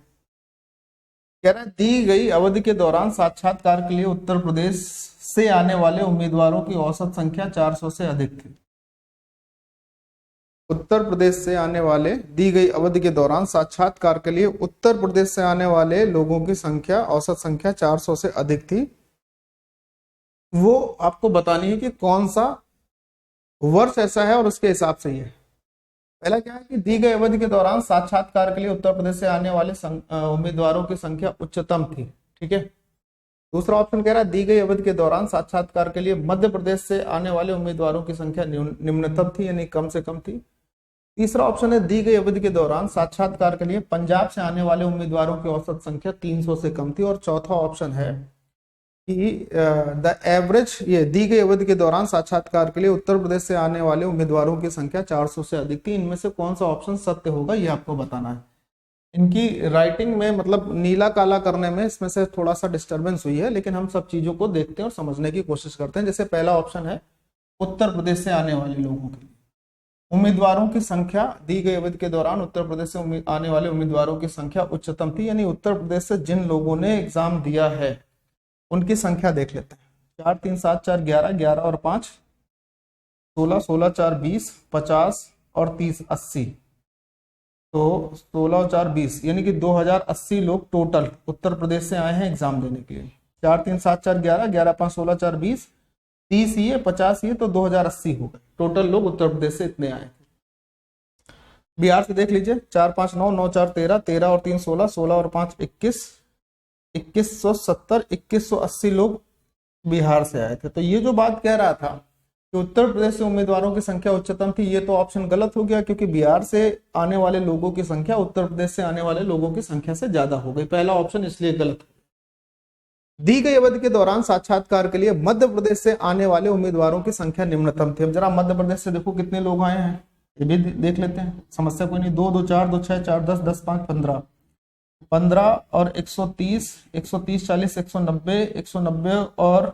कह रहा है दी गई अवधि के दौरान साक्षात्कार के लिए उत्तर प्रदेश से आने वाले उम्मीदवारों की औसत संख्या 400 से अधिक थी। उत्तर प्रदेश से आने वाले, दी गई अवधि के दौरान साक्षात्कार के लिए उत्तर प्रदेश से आने वाले लोगों की संख्या, औसत संख्या 400 से अधिक थी। वो आपको बतानी है कि कौन सा वर्ष ऐसा है और उसके हिसाब से ही है। पहला क्या है कि दी गई अवधि के दौरान साक्षात्कार के लिए उत्तर प्रदेश से आने वाले उम्मीदवारों की संख्या उच्चतम थी। ठीक है। दूसरा ऑप्शन कह रहा है दी गई अवधि के दौरान साक्षात्कार के लिए मध्य प्रदेश से आने वाले उम्मीदवारों की संख्या निम्नतम थी, यानी कम से कम थी। तीसरा ऑप्शन है दी गई अवधि के दौरान साक्षात्कार के लिए पंजाब से आने वाले उम्मीदवारों की औसत संख्या 300 से कम थी। और चौथा ऑप्शन है कि द एवरेज, ये दी गई अवधि के दौरान साक्षात्कार के लिए उत्तर प्रदेश से आने वाले उम्मीदवारों की संख्या 400 से अधिक थी। इनमें से कौन सा ऑप्शन सत्य होगा ये आपको बताना है। इनकी राइटिंग में मतलब नीला काला करने में इसमें से थोड़ा सा डिस्टरबेंस हुई है, लेकिन हम सब चीजों को देखते हैं और समझने की कोशिश करते हैं। जैसे पहला ऑप्शन है उत्तर प्रदेश से आने वाले लोगों के लिए उम्मीदवारों की संख्या, दी गई अवधि के दौरान उत्तर प्रदेश से आने वाले उम्मीदवारों की संख्या उच्चतम थी, यानी उत्तर प्रदेश से जिन लोगों ने एग्जाम दिया है उनकी संख्या देख लेते हैं। 4 3 7 4 11, 11 और 5 16, 16 4 20, 50 और 30 80, तो 16 और 4 20, यानी कि 2080 लोग टोटल उत्तर प्रदेश से आए हैं एग्जाम देने के लिए। 4 3 7 4 11, 11 5 16 4 20, 30 ये 50 ये, तो 2080 हो गए टोटल लोग उत्तर प्रदेश से इतने आए थे। बिहार से देख लीजिए, 4 5 9, 9 4 13, 13 और 3 16, 16 और 5 21, 2170, 2180 लोग बिहार से आए थे। तो ये जो बात कह रहा था कि उत्तर प्रदेश से उम्मीदवारों की संख्या उच्चतम थी, ये तो ऑप्शन गलत हो गया, क्योंकि बिहार से आने वाले लोगों की संख्या उत्तर प्रदेश से आने वाले लोगों की संख्या से ज्यादा हो गई। पहला ऑप्शन इसलिए गलत हो। दी गई अवधि के दौरान साक्षात्कार के लिए मध्य प्रदेश से आने वाले उम्मीदवारों की संख्या निम्नतम थी। अब जरा मध्य प्रदेश से देखो कितने लोग आए हैं, ये भी देख लेते हैं, समस्या कोई नहीं। 2 2 4 2 6 4 10 10 5 15, 15 और 130, 130 40 190, 190 और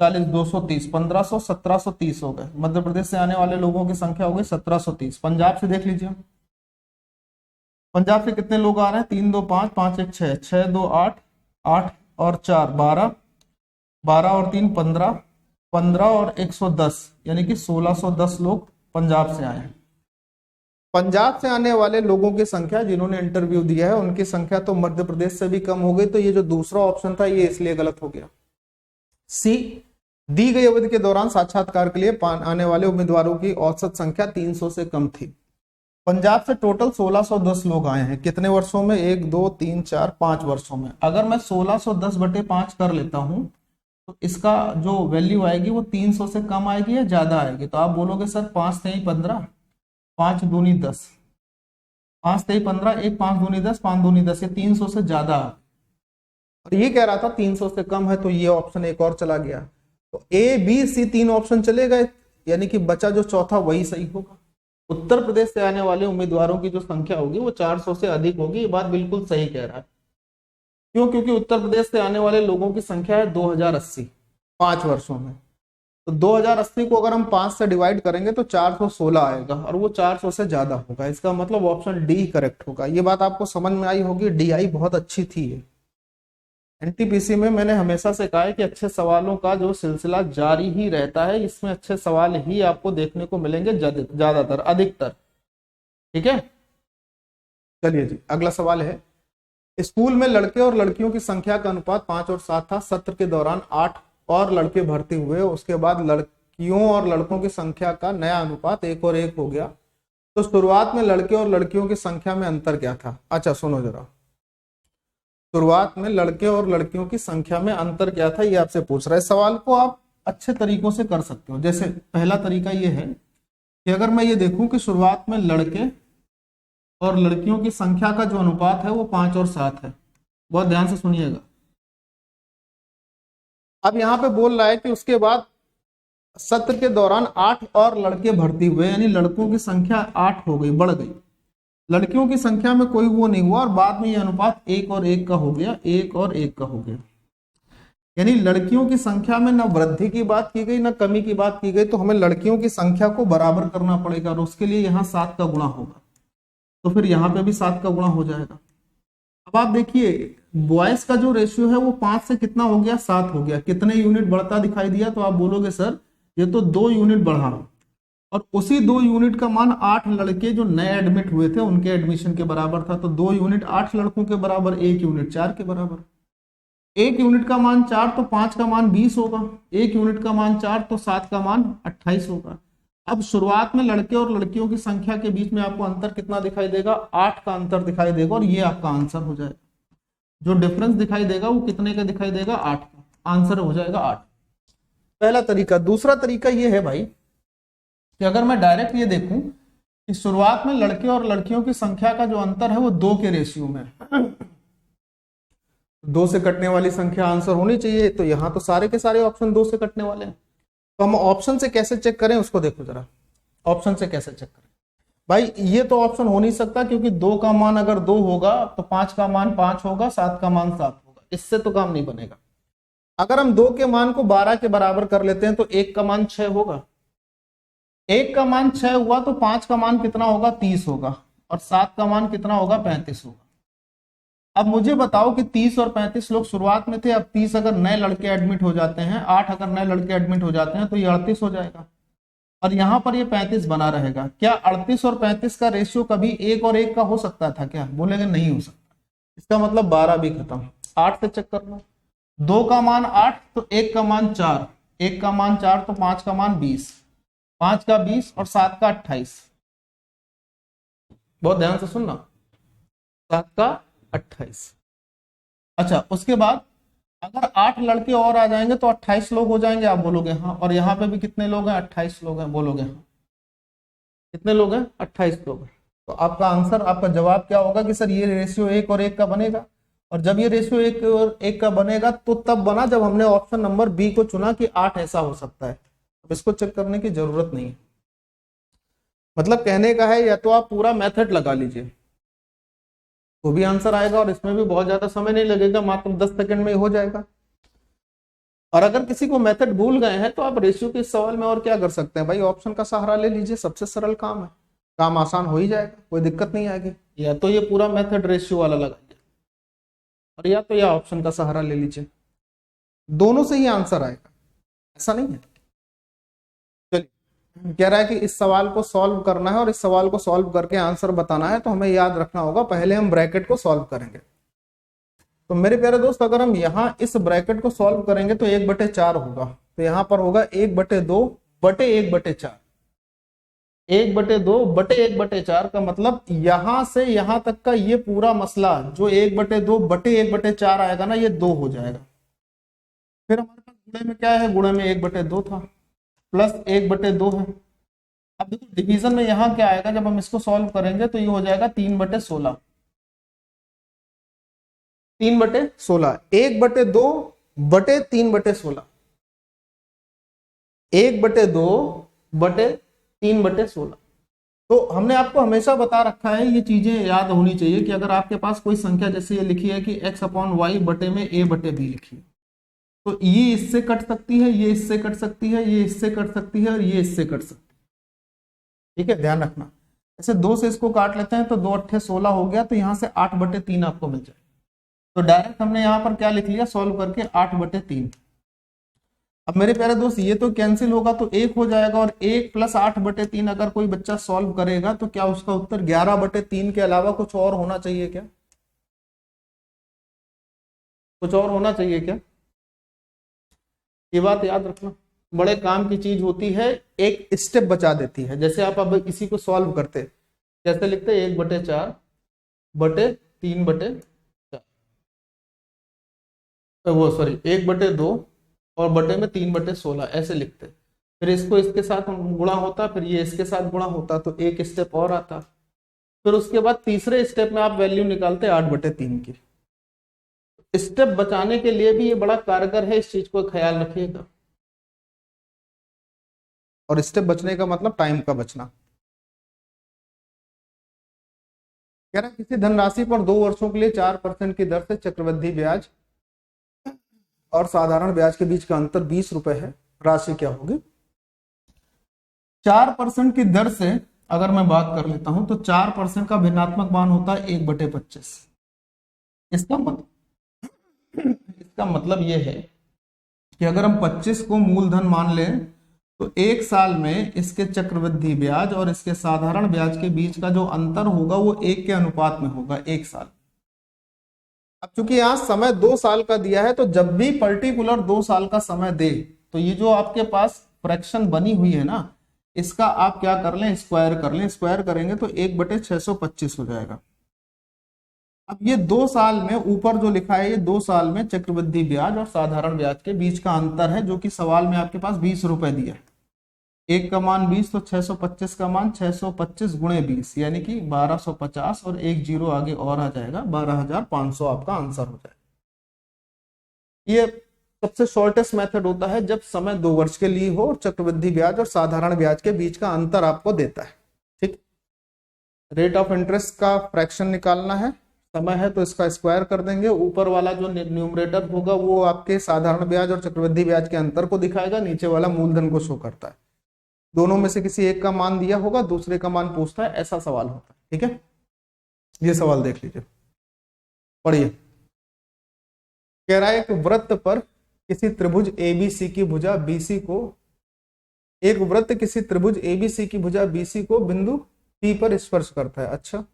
40 230, 1500 1730 हो गए। मध्य प्रदेश से आने वाले लोगों की संख्या हो गई 1730। पंजाब से देख लीजिए, पंजाब से कितने लोग आ रहे हैं, 3 2 5, 5 1 6, 6 2 8, 8 और 4 12, 12 और 3 15, 15 और 110, यानी कि 1610 लोग पंजाब से आए हैं। पंजाब से आने वाले लोगों की संख्या, जिन्होंने इंटरव्यू दिया है उनकी संख्या तो मध्य प्रदेश से भी कम हो गई। तो ये जो दूसरा ऑप्शन था ये इसलिए गलत हो गया। सी, दी गई अवधि के दौरान साक्षात्कार के लिए आने वाले उम्मीदवारों की औसत संख्या 300 से कम थी। पंजाब से टोटल 1610 लोग आए हैं, कितने वर्षों में, 1 2 3 4 5 वर्षों में। अगर मैं 1610/5 कर लेता हूं तो इसका जो वैल्यू आएगी वो 300 से कम आएगी या ज्यादा आएगी। तो आप बोलोगे सर 5 3 15, 5 दूनी 10, 5 3 15, 1 5 दूनी 10, 5 दूनी 10, ये 300 से ज्यादा। और ये कह रहा था 300 से कम है, तो ये ऑप्शन एक और चला गया। तो ए बी सी 3 ऑप्शन चले गए, यानी कि बचा जो चौथा वही सही होगा। उत्तर प्रदेश से आने वाले उम्मीदवारों की जो संख्या होगी वो 400 से अधिक होगी। ये बात बिल्कुल सही कह रहा है। क्यों? क्योंकि उत्तर प्रदेश से आने वाले लोगों की संख्या है 2080 5 वर्षों में। तो 2080 को अगर हम 5 से डिवाइड करेंगे तो 416 आएगा, और वो 400 से ज्यादा होगा। इसका मतलब ऑप्शन डी करेक्ट होगा। ये बात आपको समझ में आई होगी। डीआई बहुत अच्छी थी। एनटीपीसी में मैंने हमेशा से कहा है कि अच्छे सवालों का जो सिलसिला जारी ही रहता है, इसमें अच्छे सवाल ही आपको देखने को मिलेंगे ज्यादातर, अधिकतर। ठीक है, चलिए जी, अगला सवाल है, स्कूल में लड़के और लड़कियों की संख्या का अनुपात 5 और 7 था। सत्र के दौरान 8 और लड़के भर्ती हुए, उसके बाद लड़कियों और लड़कों की संख्या का नया अनुपात 1 और 1 हो गया। तो शुरुआत में लड़के और लड़कियों की संख्या में अंतर क्या था? अच्छा सुनो जरा, शुरुआत में लड़के और लड़कियों की संख्या में अंतर क्या था, ये आपसे पूछ रहा है। सवाल को आप अच्छे तरीकों से कर सकते हो। जैसे पहला तरीका ये है कि अगर मैं ये देखूं कि शुरुआत में लड़के और लड़कियों की संख्या का जो अनुपात है वो 5 और 7 है। बहुत ध्यान से सुनिएगा। अब यहाँ पे बोल रहा है कि उसके बाद सत्र के दौरान 8 और लड़के भर्ती हुए, यानी लड़कों की संख्या 8 हो गई, बढ़ गई। लड़कियों की संख्या में कोई वो नहीं हुआ और बाद में ये अनुपात 1 और 1 का हो गया, 1 और 1 का हो गया। यानी लड़कियों की संख्या में न वृद्धि की बात की गई न कमी की बात की गई, तो हमें लड़कियों की संख्या को बराबर करना पड़ेगा और उसके लिए यहाँ 7 का गुणा होगा, तो फिर यहाँ पे भी 7 का गुणा हो जाएगा। अब आप देखिए बॉयज का जो रेशियो है वो 5 से कितना हो गया, 7 हो गया। कितने यूनिट बढ़ता दिखाई दिया, तो आप बोलोगे सर ये तो 2 यूनिट बढ़ा, और उसी 2 यूनिट का मान 8 लड़के जो नए एडमिट हुए थे उनके एडमिशन के बराबर था। तो 2 यूनिट 8 लड़कों के बराबर, 1 यूनिट 4 के बराबर। 1 यूनिट का मान 4 तो 5 का मान 20 होगा, 1 यूनिट का मान 4 तो 7 का मान 28 होगा। अब शुरुआत में लड़के और लड़कियों की संख्या के बीच में आपको अंतर कितना दिखाई देगा, 8 का अंतर दिखाई देगा, और ये आपका आंसर हो जाएगा। जो डिफरेंस दिखाई देगा वो कितने का दिखाई देगा, 8 का। आंसर हो जाएगा 8। पहला तरीका। दूसरा तरीका ये है भाई कि अगर मैं डायरेक्ट ये देखूं कि शुरुआत में लड़के और लड़कियों की संख्या का जो अंतर है वो 2 के रेशियो में है। 2 से कटने वाली संख्या आंसर होनी चाहिए, तो यहां तो सारे के सारे ऑप्शन 2 से कटने वाले हैं। तो हम ऑप्शन से कैसे चेक करें उसको देखो जरा। ऑप्शन से कैसे चेक करें भाई, ये तो ऑप्शन हो नहीं सकता क्योंकि 2 का मान अगर 2 होगा तो 5 का मान 5 होगा, 7 का मान 7 होगा, इससे तो काम नहीं बनेगा। अगर हम 2 के मान को 12 के बराबर कर लेते हैं तो 1 का मान 6 होगा। 1 का मान 6 हुआ तो 5 का मान कितना होगा, 30 होगा, और 7 का मान कितना होगा, 35 होगा। अब मुझे बताओ कि 30 और 35 लोग शुरुआत में थे, अब 30 अगर नए लड़के एडमिट हो जाते हैं, 8 अगर नए लड़के एडमिट हो जाते हैं तो ये 38 हो जाएगा, और यहां पर ये 35 बना रहेगा। क्या 38 और 35 का रेशियो कभी 1 और 1 का हो सकता था क्या, बोलेंगे नहीं हो सकता। इसका मतलब 12 भी खत्म। 8 से चेक कर लो, 2 का मान 8 तो 1 का मान 4, 1 का मान 4 तो 5 का मान 20, 5 का 20 और 7 का 28। बहुत ध्यान से सुनना, 7 का 28। अच्छा, उसके बाद अगर 8 लड़के और आ जाएंगे तो 28 लोग हो जाएंगे, आप बोलोगे हाँ। और यहाँ पे भी कितने लोग हैं, 28 लोग हैं, बोलोगे हाँ। कितने लोग हैं, 28 लोग हैं। तो आपका आंसर, आपका जवाब क्या होगा कि सर ये रेशियो 1 और 1 का बनेगा। और जब ये रेशियो 1 और 1 का बनेगा तो तब बना जब हमने ऑप्शन नंबर बी को चुना कि 8 ऐसा हो सकता है। अब इसको चेक करने की जरूरत नहीं है। मतलब कहने का है या तो आप पूरा मेथड लगा लीजिए तो भी आंसर आएगा, और इसमें भी बहुत ज्यादा समय नहीं लगेगा, मात्र 10 सेकंड में हो जाएगा। और अगर किसी को मेथड भूल गए हैं तो आप रेशियो के इस सवाल में और क्या कर सकते हैं भाई, ऑप्शन का सहारा ले लीजिए, सबसे सरल काम है, काम आसान हो ही जाएगा, कोई दिक्कत नहीं आएगी। या तो ये पूरा मेथड रेशियो वाला लगाइए और या तो यह ऑप्शन का सहारा ले लीजिए, दोनों से ही आंसर आएगा, ऐसा नहीं है। चलिए, कह रहा है कि इस सवाल को सॉल्व करना है और इस सवाल को सॉल्व करके आंसर बताना है, तो हमें याद रखना होगा पहले हम ब्रैकेट को सॉल्व करेंगे। तो मेरे प्यारे दोस्त, अगर हम यहाँ इस ब्रैकेट को सॉल्व करेंगे तो 1/4 होगा, तो यहाँ पर होगा 1/2 बटे 1/4। 1/2 बटे 1/4 का मतलब यहां से यहां तक का ये पूरा मसला जो 1/2 बटे 1/4 आएगा ना, ये 2 हो जाएगा। फिर हमारे पास गुणे में क्या है, गुणे में 1/2 था, प्लस 1/2 है। अब देखो डिवीजन में यहाँ क्या आएगा, जब हम इसको सॉल्व करेंगे तो ये हो जाएगा 3/16। 3/16, 1/2 बटे 3/16, 1/2 बटे 3/16। तो हमने आपको हमेशा बता रखा है, ये चीजें याद होनी चाहिए कि अगर आपके पास कोई संख्या जैसे ये लिखी है कि x/y बटे में a/b लिखी है, तो ये इससे कट सकती है, ये इससे कट सकती है, ये इससे कट सकती है और ये इससे कट सकती है। ठीक है, ध्यान रखना। ऐसे 2 से इसको काट लेते हैं तो 2 8 16 हो गया, तो यहाँ से 8/3 आपको मिल जाएगा। तो डायरेक्ट हमने यहाँ पर क्या लिख लिया, सॉल्व करके 8/3। अब मेरे प्यारे दोस्त ये तो कैंसिल होगा तो 1 हो जाएगा, और 1 + 8/3 अगर कोई बच्चा सॉल्व करेगा तो क्या उसका उत्तर 11/3 के अलावा कुछ और होना चाहिए क्या, कुछ और होना चाहिए क्या? ये बात याद रखना, बड़े काम की चीज होती है, एक स्टेप बचा देती है। जैसे आप अब इसी को सॉल्व करते कैसे लिखते, 1/4 बटे 3/4, वो सॉरी 1/2 और बटे में 3/16 ऐसे लिखते। फिर इसको इसके साथ गुणा होता, फिर ये इसके साथ गुणा होता, तो एक स्टेप और आता। फिर उसके बाद तीसरे स्टेप में आप वैल्यू निकालते 8/3 की। स्टेप बचाने के लिए भी ये बड़ा कारगर है, इस चीज को ख्याल रखिएगा। और स्टेप बचने का मतलब टाइम का बचना। कह रहा है किसी धनराशि पर 2 वर्षों के लिए 4% की दर से चक्रवृद्धि ब्याज और साधारण ब्याज के बीच का अंतर 20 रुपए है, राशि क्या होगी? 4% की दर से अगर मैं बात कर लेता हूं तो 4% का भिन्नात्मक मान होता है 1/25। इसका मतलब यह है कि अगर हम 25 को मूलधन मान लें तो 1 साल में इसके चक्रवृद्धि ब्याज और इसके साधारण ब्याज के बीच का जो अंतर होगा वो 1 के अनुपात में होगा 1 साल। अब चूंकि यहां समय 2 साल का दिया है, तो जब भी पर्टिकुलर 2 साल का समय दे तो ये जो आपके पास फ्रैक्शन बनी हुई है ना, इसका आप क्या कर लें, स्क्वायर कर लें। स्क्वायर करेंगे तो 1/625 हो जाएगा। अब ये 2 साल में ऊपर जो लिखा है, ये 2 साल में चक्रवृद्धि ब्याज और साधारण ब्याज के बीच का अंतर है, जो कि सवाल में आपके पास 20 रुपए दिया है। 1 का मान 20, तो 625 का मान 625 गुणे 20 यानी कि 1250, और 1 जीरो आगे और आ जाएगा, 12,500 आपका आंसर हो जाएगा। ये सबसे शॉर्टेस्ट मेथड होता है जब समय 2 वर्ष के लिए हो और चक्रवृद्धि ब्याज और साधारण ब्याज के बीच का अंतर आपको देता है। ठीक, रेट ऑफ इंटरेस्ट का फ्रैक्शन निकालना है, समय है तो इसका स्क्वायर कर देंगे। ऊपर वाला जो न्यूमरेटर होगा वो आपके साधारण ब्याज और चक्रवृद्धि ब्याज के अंतर को दिखाएगा, नीचे वाला मूलधन को शो करता है। दोनों में से किसी एक का मान दिया होगा, दूसरे का मान पूछता है, ऐसा सवाल होता है। ठीक है, ये सवाल देख लीजिए, पढ़िए। कह रहा है एक वृत्त पर किसी त्रिभुज एबीसी की भुजा बीसी को, एक वृत्त किसी त्रिभुज एबीसी की भुजा बीसी को बिंदु पी पर स्पर्श करता है। अच्छा,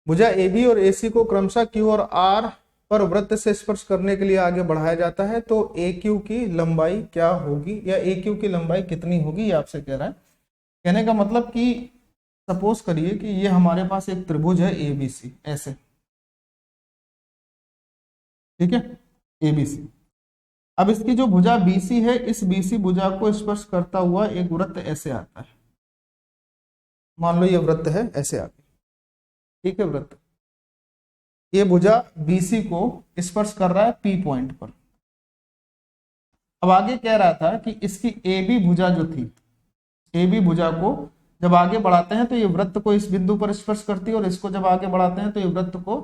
भुजा AB और AC को क्रमशः Q और R पर वृत्त से स्पर्श करने के लिए आगे बढ़ाया जाता है, तो AQ की लंबाई क्या होगी, या AQ की लंबाई कितनी होगी, ये आपसे कह रहा है। कहने का मतलब कि सपोज करिए कि ये हमारे पास एक त्रिभुज है ABC, ऐसे, ठीक है, ABC। अब इसकी जो भुजा BC है, इस BC भुजा को स्पर्श करता हुआ एक वृत्त ऐसे आता है। मान लो ये वृत्त है, ऐसे आगे, ठीक है, वृत्त। ये भुजा BC को स्पर्श कर रहा है P पॉइंट पर। अब आगे कह रहा था कि इसकी AB भुजा जो थी, AB भुजा को जब आगे बढ़ाते हैं तो ये वृत्त को इस बिंदु पर स्पर्श करती है, और इसको जब आगे बढ़ाते हैं तो ये वृत्त को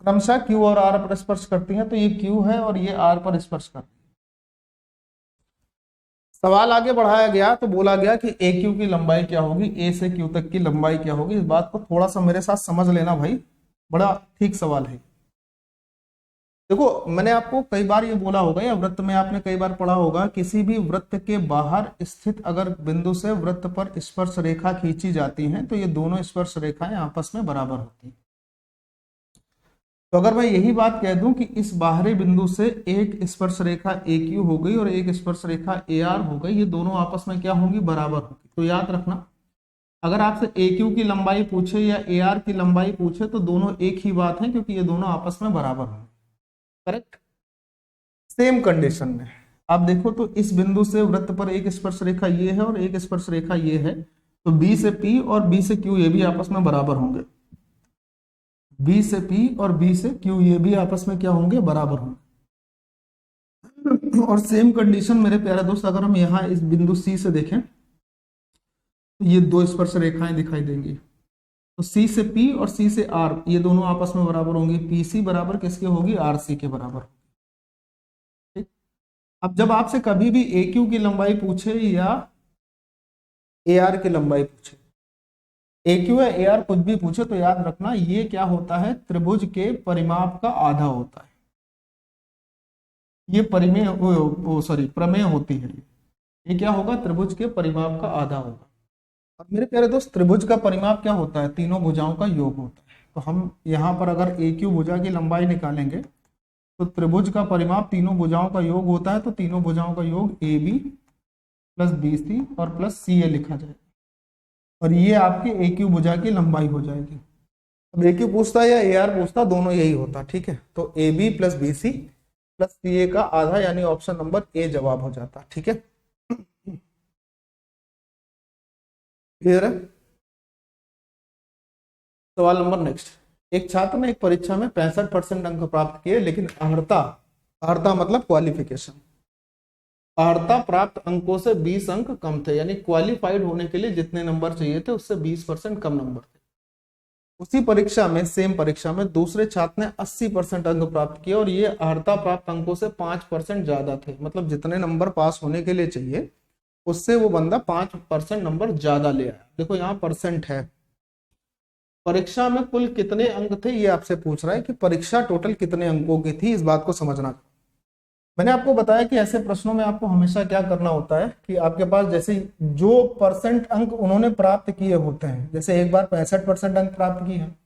क्रमशः Q और R पर स्पर्श करती है। तो ये Q है और ये R पर स्पर्श करती है। सवाल आगे बढ़ाया गया तो बोला गया कि AQ की लंबाई क्या होगी, A से Q तक की लंबाई क्या होगी। इस बात को थोड़ा सा मेरे साथ समझ लेना भाई, बड़ा ठीक सवाल है। देखो, मैंने आपको कई बार ये बोला होगा, या वृत्त में आपने कई बार पढ़ा होगा, किसी भी वृत्त के बाहर स्थित अगर बिंदु से वृत्त पर स्पर्श रेखा खींची जाती है तो ये दोनों स्पर्श रेखाएं आपस में बराबर होती हैं। तो अगर मैं यही बात कह दूं कि इस बाहरी बिंदु से एक स्पर्श रेखा AQ हो गई और एक स्पर्श रेखा AR हो गई, ये दोनों आपस में क्या होंगी, बराबर होगी। तो याद रखना, अगर आपसे AQ की लंबाई पूछे या AR की लंबाई पूछे तो दोनों एक ही बात है, क्योंकि ये दोनों आपस में बराबर होंगे। करेक्ट। सेम कंडीशन में आप देखो तो इस बिंदु से वृत्त पर एक स्पर्श रेखा ये है और एक स्पर्श रेखा ये है, तो B से P और B से Q ये भी आपस में बराबर होंगे। B से P और B से Q ये भी आपस में क्या होंगे, बराबर होंगे। और सेम कंडीशन मेरे प्यारे दोस्त, अगर हम यहाँ इस बिंदु C से देखें तो ये दो स्पर्श रेखाएं दिखाई देंगी। तो C से P और C से R ये दोनों आपस में बराबर होंगी। PC बराबर किसके होगी, RC के बराबर। ठीक, अब जब आपसे कभी भी AQ की लंबाई पूछे या AR की लंबाई पूछे, AQ या AR कुछ भी पूछे, तो याद रखना ये क्या होता है, त्रिभुज के परिमाप का आधा होता है। ये प्रमेय होती है। ये क्या होगा, त्रिभुज के परिमाप का आधा होगा। और मेरे प्यारे दोस्त, त्रिभुज का परिमाप क्या होता है, तीनों भुजाओं का योग होता है। तो हम यहाँ पर अगर AQ भुजा की लंबाई निकालेंगे तो त्रिभुज का परिमाप तीनों भुजाओं का योग होता है। तो तीनों भुजाओं का योग AB प्लस BC और प्लस CA लिखा जाएगा, और ये आपकी AQ भुजा की लंबाई हो जाएगी। अब AQ पूछता है या AR पूछता, दोनों यही होता। ठीक है, तो AB plus BC plus CA का आधा, यानी ऑप्शन नंबर ए जवाब हो जाता। ठीक है, क्लियर है। सवाल नंबर नेक्स्ट। एक छात्र ने एक परीक्षा में 65% अंक प्राप्त किए, लेकिन अर्हता, अर्हता मतलब क्वालिफिकेशन, अर्हता प्राप्त अंकों से 20 अंक कम थे, यानी क्वालिफाइड होने के लिए जितने नंबर चाहिए थे उससे 20% कम नंबर थे। उसी परीक्षा में, सेम परीक्षा में दूसरे छात्र ने 80% अंक प्राप्त किए और ये अर्हता प्राप्त अंकों से 5% ज्यादा थे, मतलब जितने नंबर पास होने के लिए चाहिए उससे वो बंदा 5% नंबर ज्यादा ले आया। देखो यहाँ परसेंट है, परीक्षा में कुल कितने अंक थे ये आपसे पूछ रहा है कि परीक्षा टोटल कितने अंकों की थी, इस बात को समझना। मैंने आपको बताया कि ऐसे प्रश्नों में आपको हमेशा क्या करना होता है कि आपके पास जैसे जो परसेंट अंक उन्होंने प्राप्त किए होते हैं, जैसे एक बार 65% अंक प्राप्त किए हैं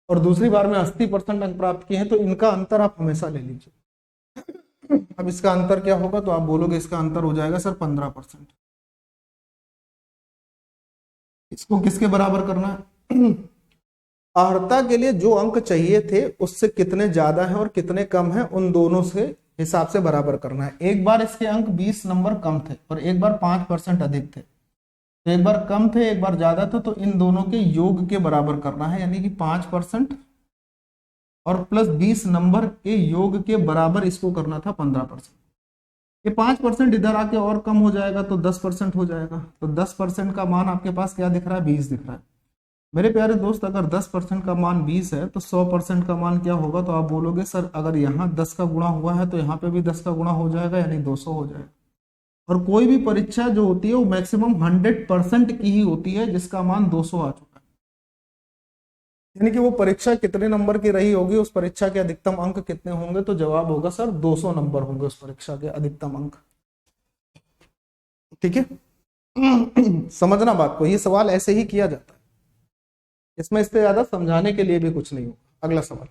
और दूसरी बार में 80% अंक प्राप्त किए हैं, तो इनका अंतर आप हमेशा ले लीजिए। अब इसका अंतर क्या होगा, तो आप बोलोगे इसका अंतर हो जाएगा सर 15%। इसको किसके बराबर करना है? अर्हता के लिए जो अंक चाहिए थे उससे कितने ज्यादा है और कितने कम है, उन दोनों से हिसाब से बराबर करना है। एक बार इसके अंक 20 नंबर कम थे और एक बार 5% अधिक थे, तो एक बार कम थे एक बार ज्यादा थे, तो इन दोनों के योग के बराबर करना है, यानी कि 5% और प्लस 20 नंबर के योग के बराबर इसको करना था 15%। ये 5% इधर आके और कम हो जाएगा तो 10% हो जाएगा, तो 10% का मान आपके पास क्या दिख रहा है, 20 दिख रहा है। मेरे प्यारे दोस्त, अगर 10% का मान 20 है तो 100% का मान क्या होगा, तो आप बोलोगे सर अगर यहाँ 10 का गुणा हुआ है तो यहाँ पे भी 10 का गुणा हो जाएगा, यानी 200 हो जाएगा। और कोई भी परीक्षा जो होती है वो मैक्सिमम 100% की ही होती है जिसका मान 200 आ चुका है, यानी कि वो परीक्षा कितने नंबर की रही होगी, उस परीक्षा के अधिकतम अंक कितने होंगे, तो जवाब होगा सर 200 नंबर होंगे उस परीक्षा के अधिकतम अंक। ठीक है, समझना बात को, ये सवाल ऐसे ही किया जाता है, इसमें इससे ज्यादा समझाने के लिए भी कुछ नहीं होगा। अगला सवाल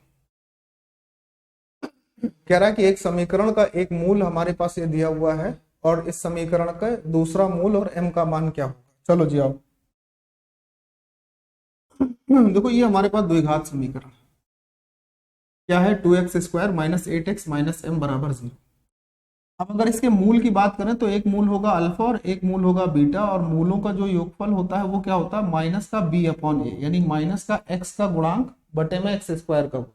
कह रहा है कि एक समीकरण का एक मूल हमारे पास ये दिया हुआ है और इस समीकरण का दूसरा मूल और m का मान क्या होगा। चलो जी आओ। देखो ये हमारे पास द्विघात समीकरण क्या है, 2x² minus 8x minus m बराबर 0। अब अगर इसके मूल की बात करें तो एक मूल होगा अल्फा और एक मूल होगा बीटा, और मूलों का जो योगफल होता है वो क्या होता है, माइनस का b/a, यानी माइनस का x का गुणांक बटे में x² का गुणांक।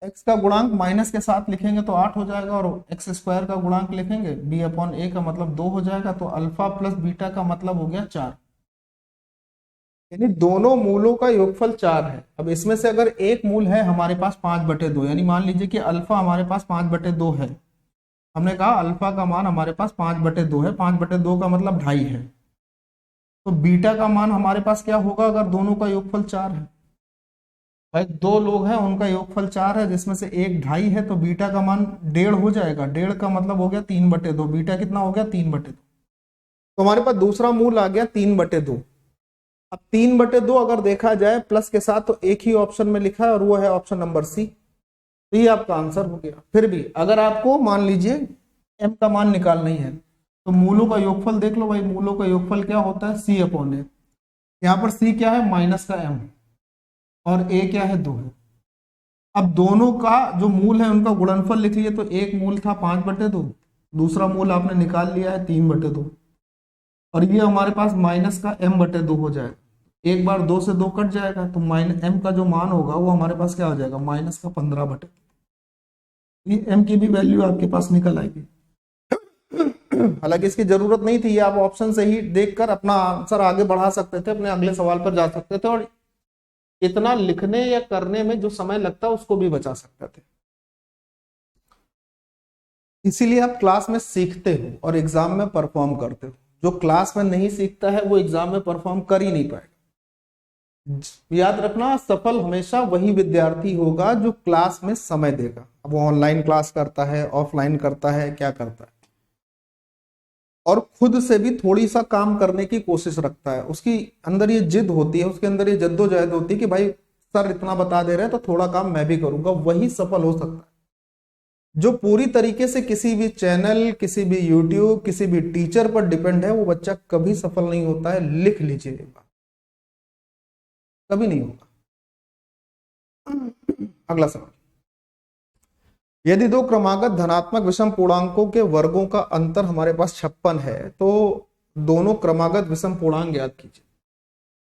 x का गुणांक माइनस के साथ लिखेंगे तो 8 हो जाएगा और x² का गुणांक लिखेंगे b/a का मतलब 2 हो जाएगा, तो अल्फा प्लस बीटा का मतलब हो गया 4, यानी दोनों मूलों का योगफल 4 है। अब इसमें से अगर एक मूल है हमारे पास 5/2, यानी मान लीजिए कि अल्फा हमारे पास 5/2 है, हमने कहा अल्फा का मान हमारे पास 5/2 है, 5/2 का मतलब 2.5 है, तो बीटा का मान हमारे पास क्या होगा अगर दोनों का योगफल 4 है। भाई दो लोग हैं उनका योगफल 4 है, जिसमें से एक 2.5 है, तो बीटा का मान 1.5 हो जाएगा, 1.5 का मतलब हो गया 3/2, बीटा कितना हो गया 3/2, तो हमारे पास दूसरा मूल आ गया 3/2। अब 3/2 अगर देखा जाए प्लस के साथ तो एक ही ऑप्शन में लिखा है और वो है ऑप्शन नंबर सी, तो ये आपका आंसर हो गया। फिर भी अगर आपको मान लीजिए m का मान निकालना ही है तो मूलों का योगफल देख लो भाई, मूलों का योगफल क्या होता है c/a, यहाँ पर c क्या है माइनस का m और a क्या है 2 है। अब दोनों का जो मूल है उनका गुणनफल लिख लिए, तो एक मूल था 5/2, दूसरा मूल आपने निकाल लिया है 3/2, और ये हमारे पास माइनस का m/2 हो जाएगा, एक बार 2 से 2 कट जाएगा, तो माइनस m का जो मान होगा वो हमारे पास क्या हो जाएगा माइनस का 15/2, ये m की भी वैल्यू आपके पास निकल आएगी। हालांकि इसकी जरूरत नहीं थी, ये आप ऑप्शन से ही देखकर अपना आंसर आगे बढ़ा सकते थे, अपने अगले सवाल पर जा सकते थे और इतना लिखने या करने में जो समय लगता उसको भी बचा सकते थे। इसीलिए आप क्लास में सीखते हो और एग्जाम में परफॉर्म करते हो, जो क्लास में नहीं सीखता है वो एग्जाम में परफॉर्म कर ही नहीं पाएगा। याद रखना, सफल हमेशा वही विद्यार्थी होगा जो क्लास में समय देगा। अब वो ऑनलाइन क्लास करता है, ऑफलाइन करता है, क्या करता है, और खुद से भी थोड़ी सा काम करने की कोशिश रखता है, उसकी अंदर ये जिद होती है, उसके अंदर ये जद्दोजहद होती है कि भाई सर इतना बता दे रहे हैं तो थोड़ा काम मैं भी करूंगा, वही सफल हो सकता है। जो पूरी तरीके से किसी भी चैनल, किसी भी यूट्यूब, किसी भी टीचर पर डिपेंड है वो बच्चा कभी सफल नहीं होता है, लिख लीजिए ये बात, कभी नहीं होगा। अगला सवाल, यदि दो क्रमागत धनात्मक विषम पूर्णांकों के वर्गों का अंतर हमारे पास 56 है तो दोनों क्रमागत विषम पूर्णांक ज्ञात कीजिए।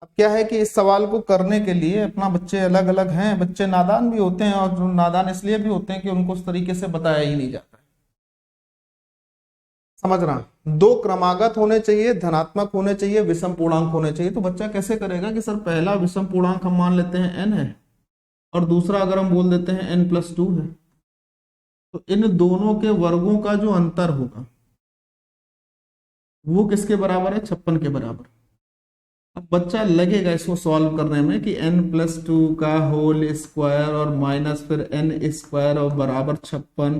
अब क्या है कि इस सवाल को करने के लिए अपना बच्चे अलग अलग हैं, बच्चे नादान भी होते हैं और जो नादान इसलिए भी होते हैं कि उनको उस तरीके से बताया ही नहीं जाता है। समझना, दो क्रमागत होने चाहिए, धनात्मक होने चाहिए, विषम पूर्णांक होने चाहिए। तो बच्चा कैसे करेगा कि सर पहला विषम पूर्णांक हम मान लेते हैं n है और दूसरा अगर हम बोल देते हैं n+2 है, तो इन दोनों के वर्गों का जो अंतर होगा वो किसके बराबर है? 56 के बराबर। अब बच्चा लगेगा इसको सॉल्व करने में कि n+2 का होल स्क्वायर और माइनस फिर n² और बराबर 56,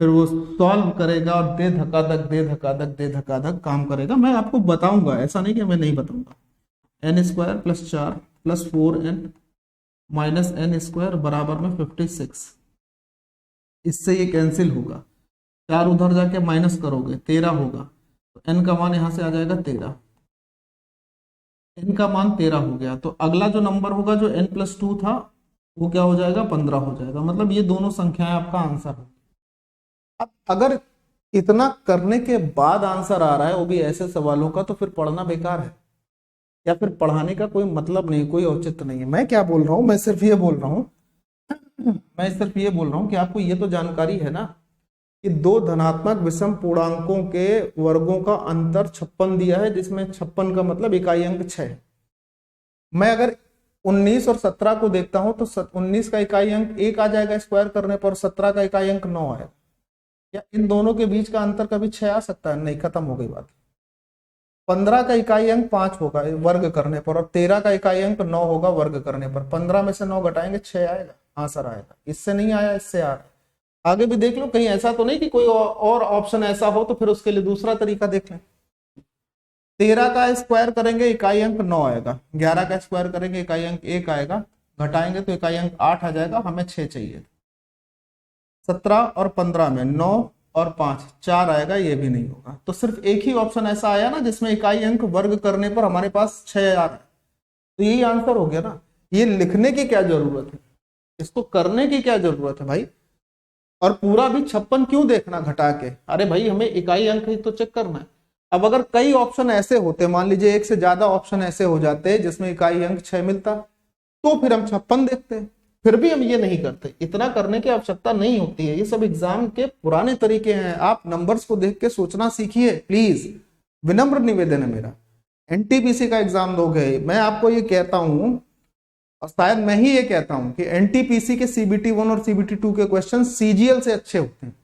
फिर वो सॉल्व करेगा और दे धक्का काम करेगा। मैं आपको बताऊंगा, ऐसा नहीं कि मैं नहीं बताऊंगा। n² + 4 + 4n माइनस n² बराबर में 56। इससे ये कैंसिल होगा, 4 उधर जाके माइनस करोगे 13 होगा, तो n का मान यहां से आ जाएगा 13। n का मान 13 हो गया, तो अगला जो नंबर होगा जो n+2 था वो क्या हो जाएगा? 15 हो जाएगा। मतलब ये दोनों संख्याएं आपका आंसर है। अब अगर इतना करने के बाद आंसर आ रहा है वो भी ऐसे सवालों का, तो फिर पढ़ना बेकार है या फिर पढ़ाने का कोई मतलब नहीं, कोई औचित्य नहीं है। मैं क्या बोल रहा हूं, मैं सिर्फ ये बोल रहा हूं कि आपको ये तो जानकारी है ना कि दो धनात्मक विषम पूर्णांकों के वर्गों का अंतर 56 दिया है, जिसमें 56 का मतलब इकाई अंक 6। मैं अगर 19 और 17 को देखता हूं तो 19 का इकाई अंक 1 आ जाएगा स्क्वायर करने पर, 17 का इकाई अंक 9 आएगा। क्या इन दोनों के बीच का अंतर कभी 6 आ सकता है? नहीं, खत्म हो गई बात। 15 का इकाई अंक 5 होगा वर्ग करने पर, और 13 का इकाई अंक 9 होगा वर्ग करने पर। 15 में से 9 घटाएंगे 6 आएगा, आंसर आएगा। इससे नहीं आया, इससे आ रहा है। आगे भी देख लो, कहीं ऐसा तो नहीं कि कोई और ऑप्शन ऐसा हो, तो फिर उसके लिए दूसरा तरीका देख लें। 13 का स्क्वायर करेंगे इकाई अंक 9 आएगा, 11 का स्क्वायर करेंगे इकाई अंक 1 आएगा, घटाएंगे तो इकाई अंक 8 आ जाएगा, हमें 6 चाहिए। 17 और 15 में 9 और 5 4 आएगा, ये भी नहीं होगा। तो सिर्फ एक ही ऑप्शन ऐसा आया ना जिसमें इकाई अंक वर्ग करने पर हमारे पास 6 आ रहा है, तो यही आंसर हो गया ना। ये लिखने की क्या जरूरत है, इसको करने की क्या जरूरत है भाई? और पूरा भी 56 क्यों देखना घटा के? अरे भाई हमें इकाई अंक ही तो चेक करना है। अब अगर कई ऑप्शन ऐसे होते, मान लीजिए एक से ज्यादा ऑप्शन ऐसे हो जाते जिसमें इकाई अंक 6 मिलता, तो फिर हम 56 देखते। फिर भी हम ये नहीं करते, इतना करने की आवश्यकता नहीं होती है। ये सब एग्जाम के पुराने तरीके हैं, आप नंबर्स को देख के सोचना सीखिए प्लीज, विनम्र निवेदन है मेरा। एनटीपीसी का एग्जाम दोगे, मैं आपको ये कहता हूं और शायद मैं ही ये कहता हूं कि एनटीपीसी के CBT 1 और CBT 2 के क्वेश्चन CGL से अच्छे होते हैं।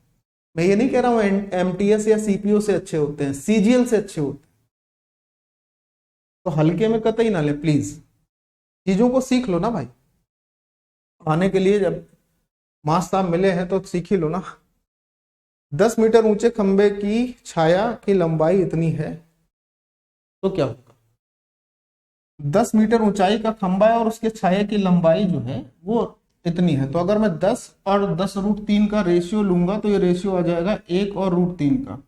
मैं ये नहीं कह रहा हूं MTS या CPO से अच्छे होते हैं, CGL से अच्छे होते हैं। तो हल्के में कतई ना ले प्लीज, चीजों को सीख लो ना भाई। आने के लिए जब मास्टर साहब मिले हैं तो सीख ही लो ना। 10 मीटर ऊंचे खंबे की छाया की लंबाई इतनी है, तो क्या होगा? 10 मीटर ऊंचाई का खंबा है और उसके छाया की लंबाई जो है वो इतनी है। तो अगर मैं 10 और 10√3 का रेशियो लूंगा तो ये रेशियो आ जाएगा 1 और √3 का।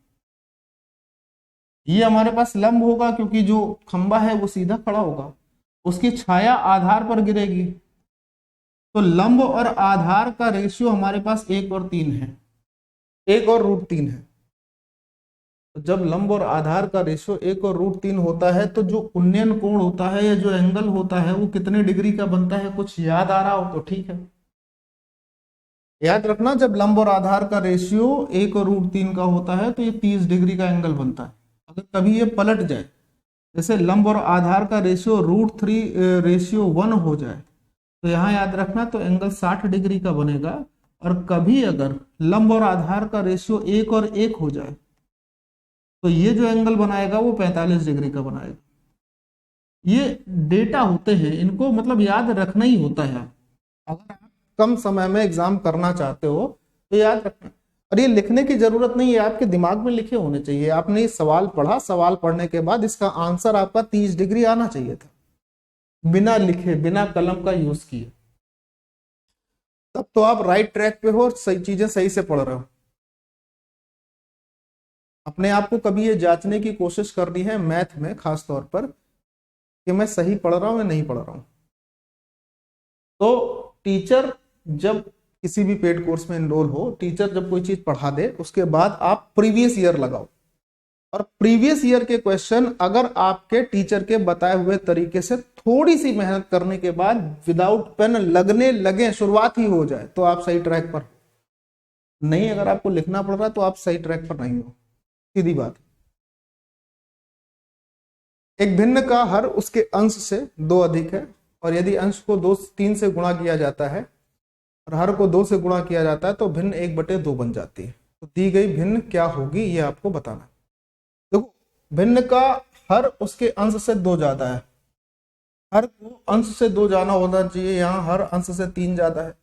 ये हमारे पास लंब होगा क्योंकि जो खंबा है वो सीधा खड़ा होगा, उसकी छाया आधार पर गिरेगी, तो लंब और आधार का रेशियो हमारे पास 1 और 3 है, 1 और √3 है। तो जब लंब और आधार का रेशियो 1 और √3 होता है तो जो उन्नयन कोण होता है या जो एंगल होता है वो कितने डिग्री का बनता है? कुछ याद आ रहा हो तो ठीक है। याद रखना, जब लंब और आधार का रेशियो 1 और √3 का होता है तो ये 30 डिग्री का एंगल बनता है। अगर कभी ये पलट जाए, जैसे लंब और आधार का रेशियो √3:1 हो जाए, तो यहाँ याद रखना तो एंगल 60 डिग्री का बनेगा। और कभी अगर लंब और आधार का रेशियो 1 और 1 हो जाए तो ये जो एंगल बनाएगा वो 45 डिग्री का बनाएगा। ये डेटा होते हैं, इनको मतलब याद रखना ही होता है। अगर आप कम समय में एग्जाम करना चाहते हो तो याद रखना, और ये लिखने की जरूरत नहीं है, आपके दिमाग में लिखे होने चाहिए। आपने ये सवाल पढ़ा, सवाल पढ़ने के बाद इसका आंसर आपका 30 डिग्री आना चाहिए था, बिना लिखे, बिना कलम का यूज किए। तब तो आप राइट ट्रैक पे हो और सही चीजें सही से पढ़ रहे हो। अपने आप को कभी ये जांचने की कोशिश करनी है मैथ में खास तौर पर कि मैं सही पढ़ रहा हूं या नहीं पढ़ रहा हूं। तो टीचर जब किसी भी पेड कोर्स में इनरोल हो, टीचर जब कोई चीज पढ़ा दे उसके बाद आप प्रीवियस ईयर लगाओ, और प्रीवियस ईयर के क्वेश्चन अगर आपके टीचर के बताए हुए तरीके से थोड़ी सी मेहनत करने के बाद विदाउट पेन लगने लगे, शुरुआत ही हो जाए, तो आप सही ट्रैक पर। नहीं, अगर आपको लिखना पड़ रहा है तो आप सही ट्रैक पर नहीं हो, सीधी बात। एक भिन्न का हर उसके अंश से 2 अधिक है, और यदि अंश को 3 से गुणा किया जाता है और हर को 2 से गुणा किया जाता है तो भिन्न 1/2 बन जाती है। तो दी गई भिन्न क्या होगी ये आपको बताना है। देखो, भिन्न का हर उसके अंश से 2 ज्यादा है, हर को अंश से 2 जाना होना चाहिए, यहाँ हर अंश से 3 ज्यादा है,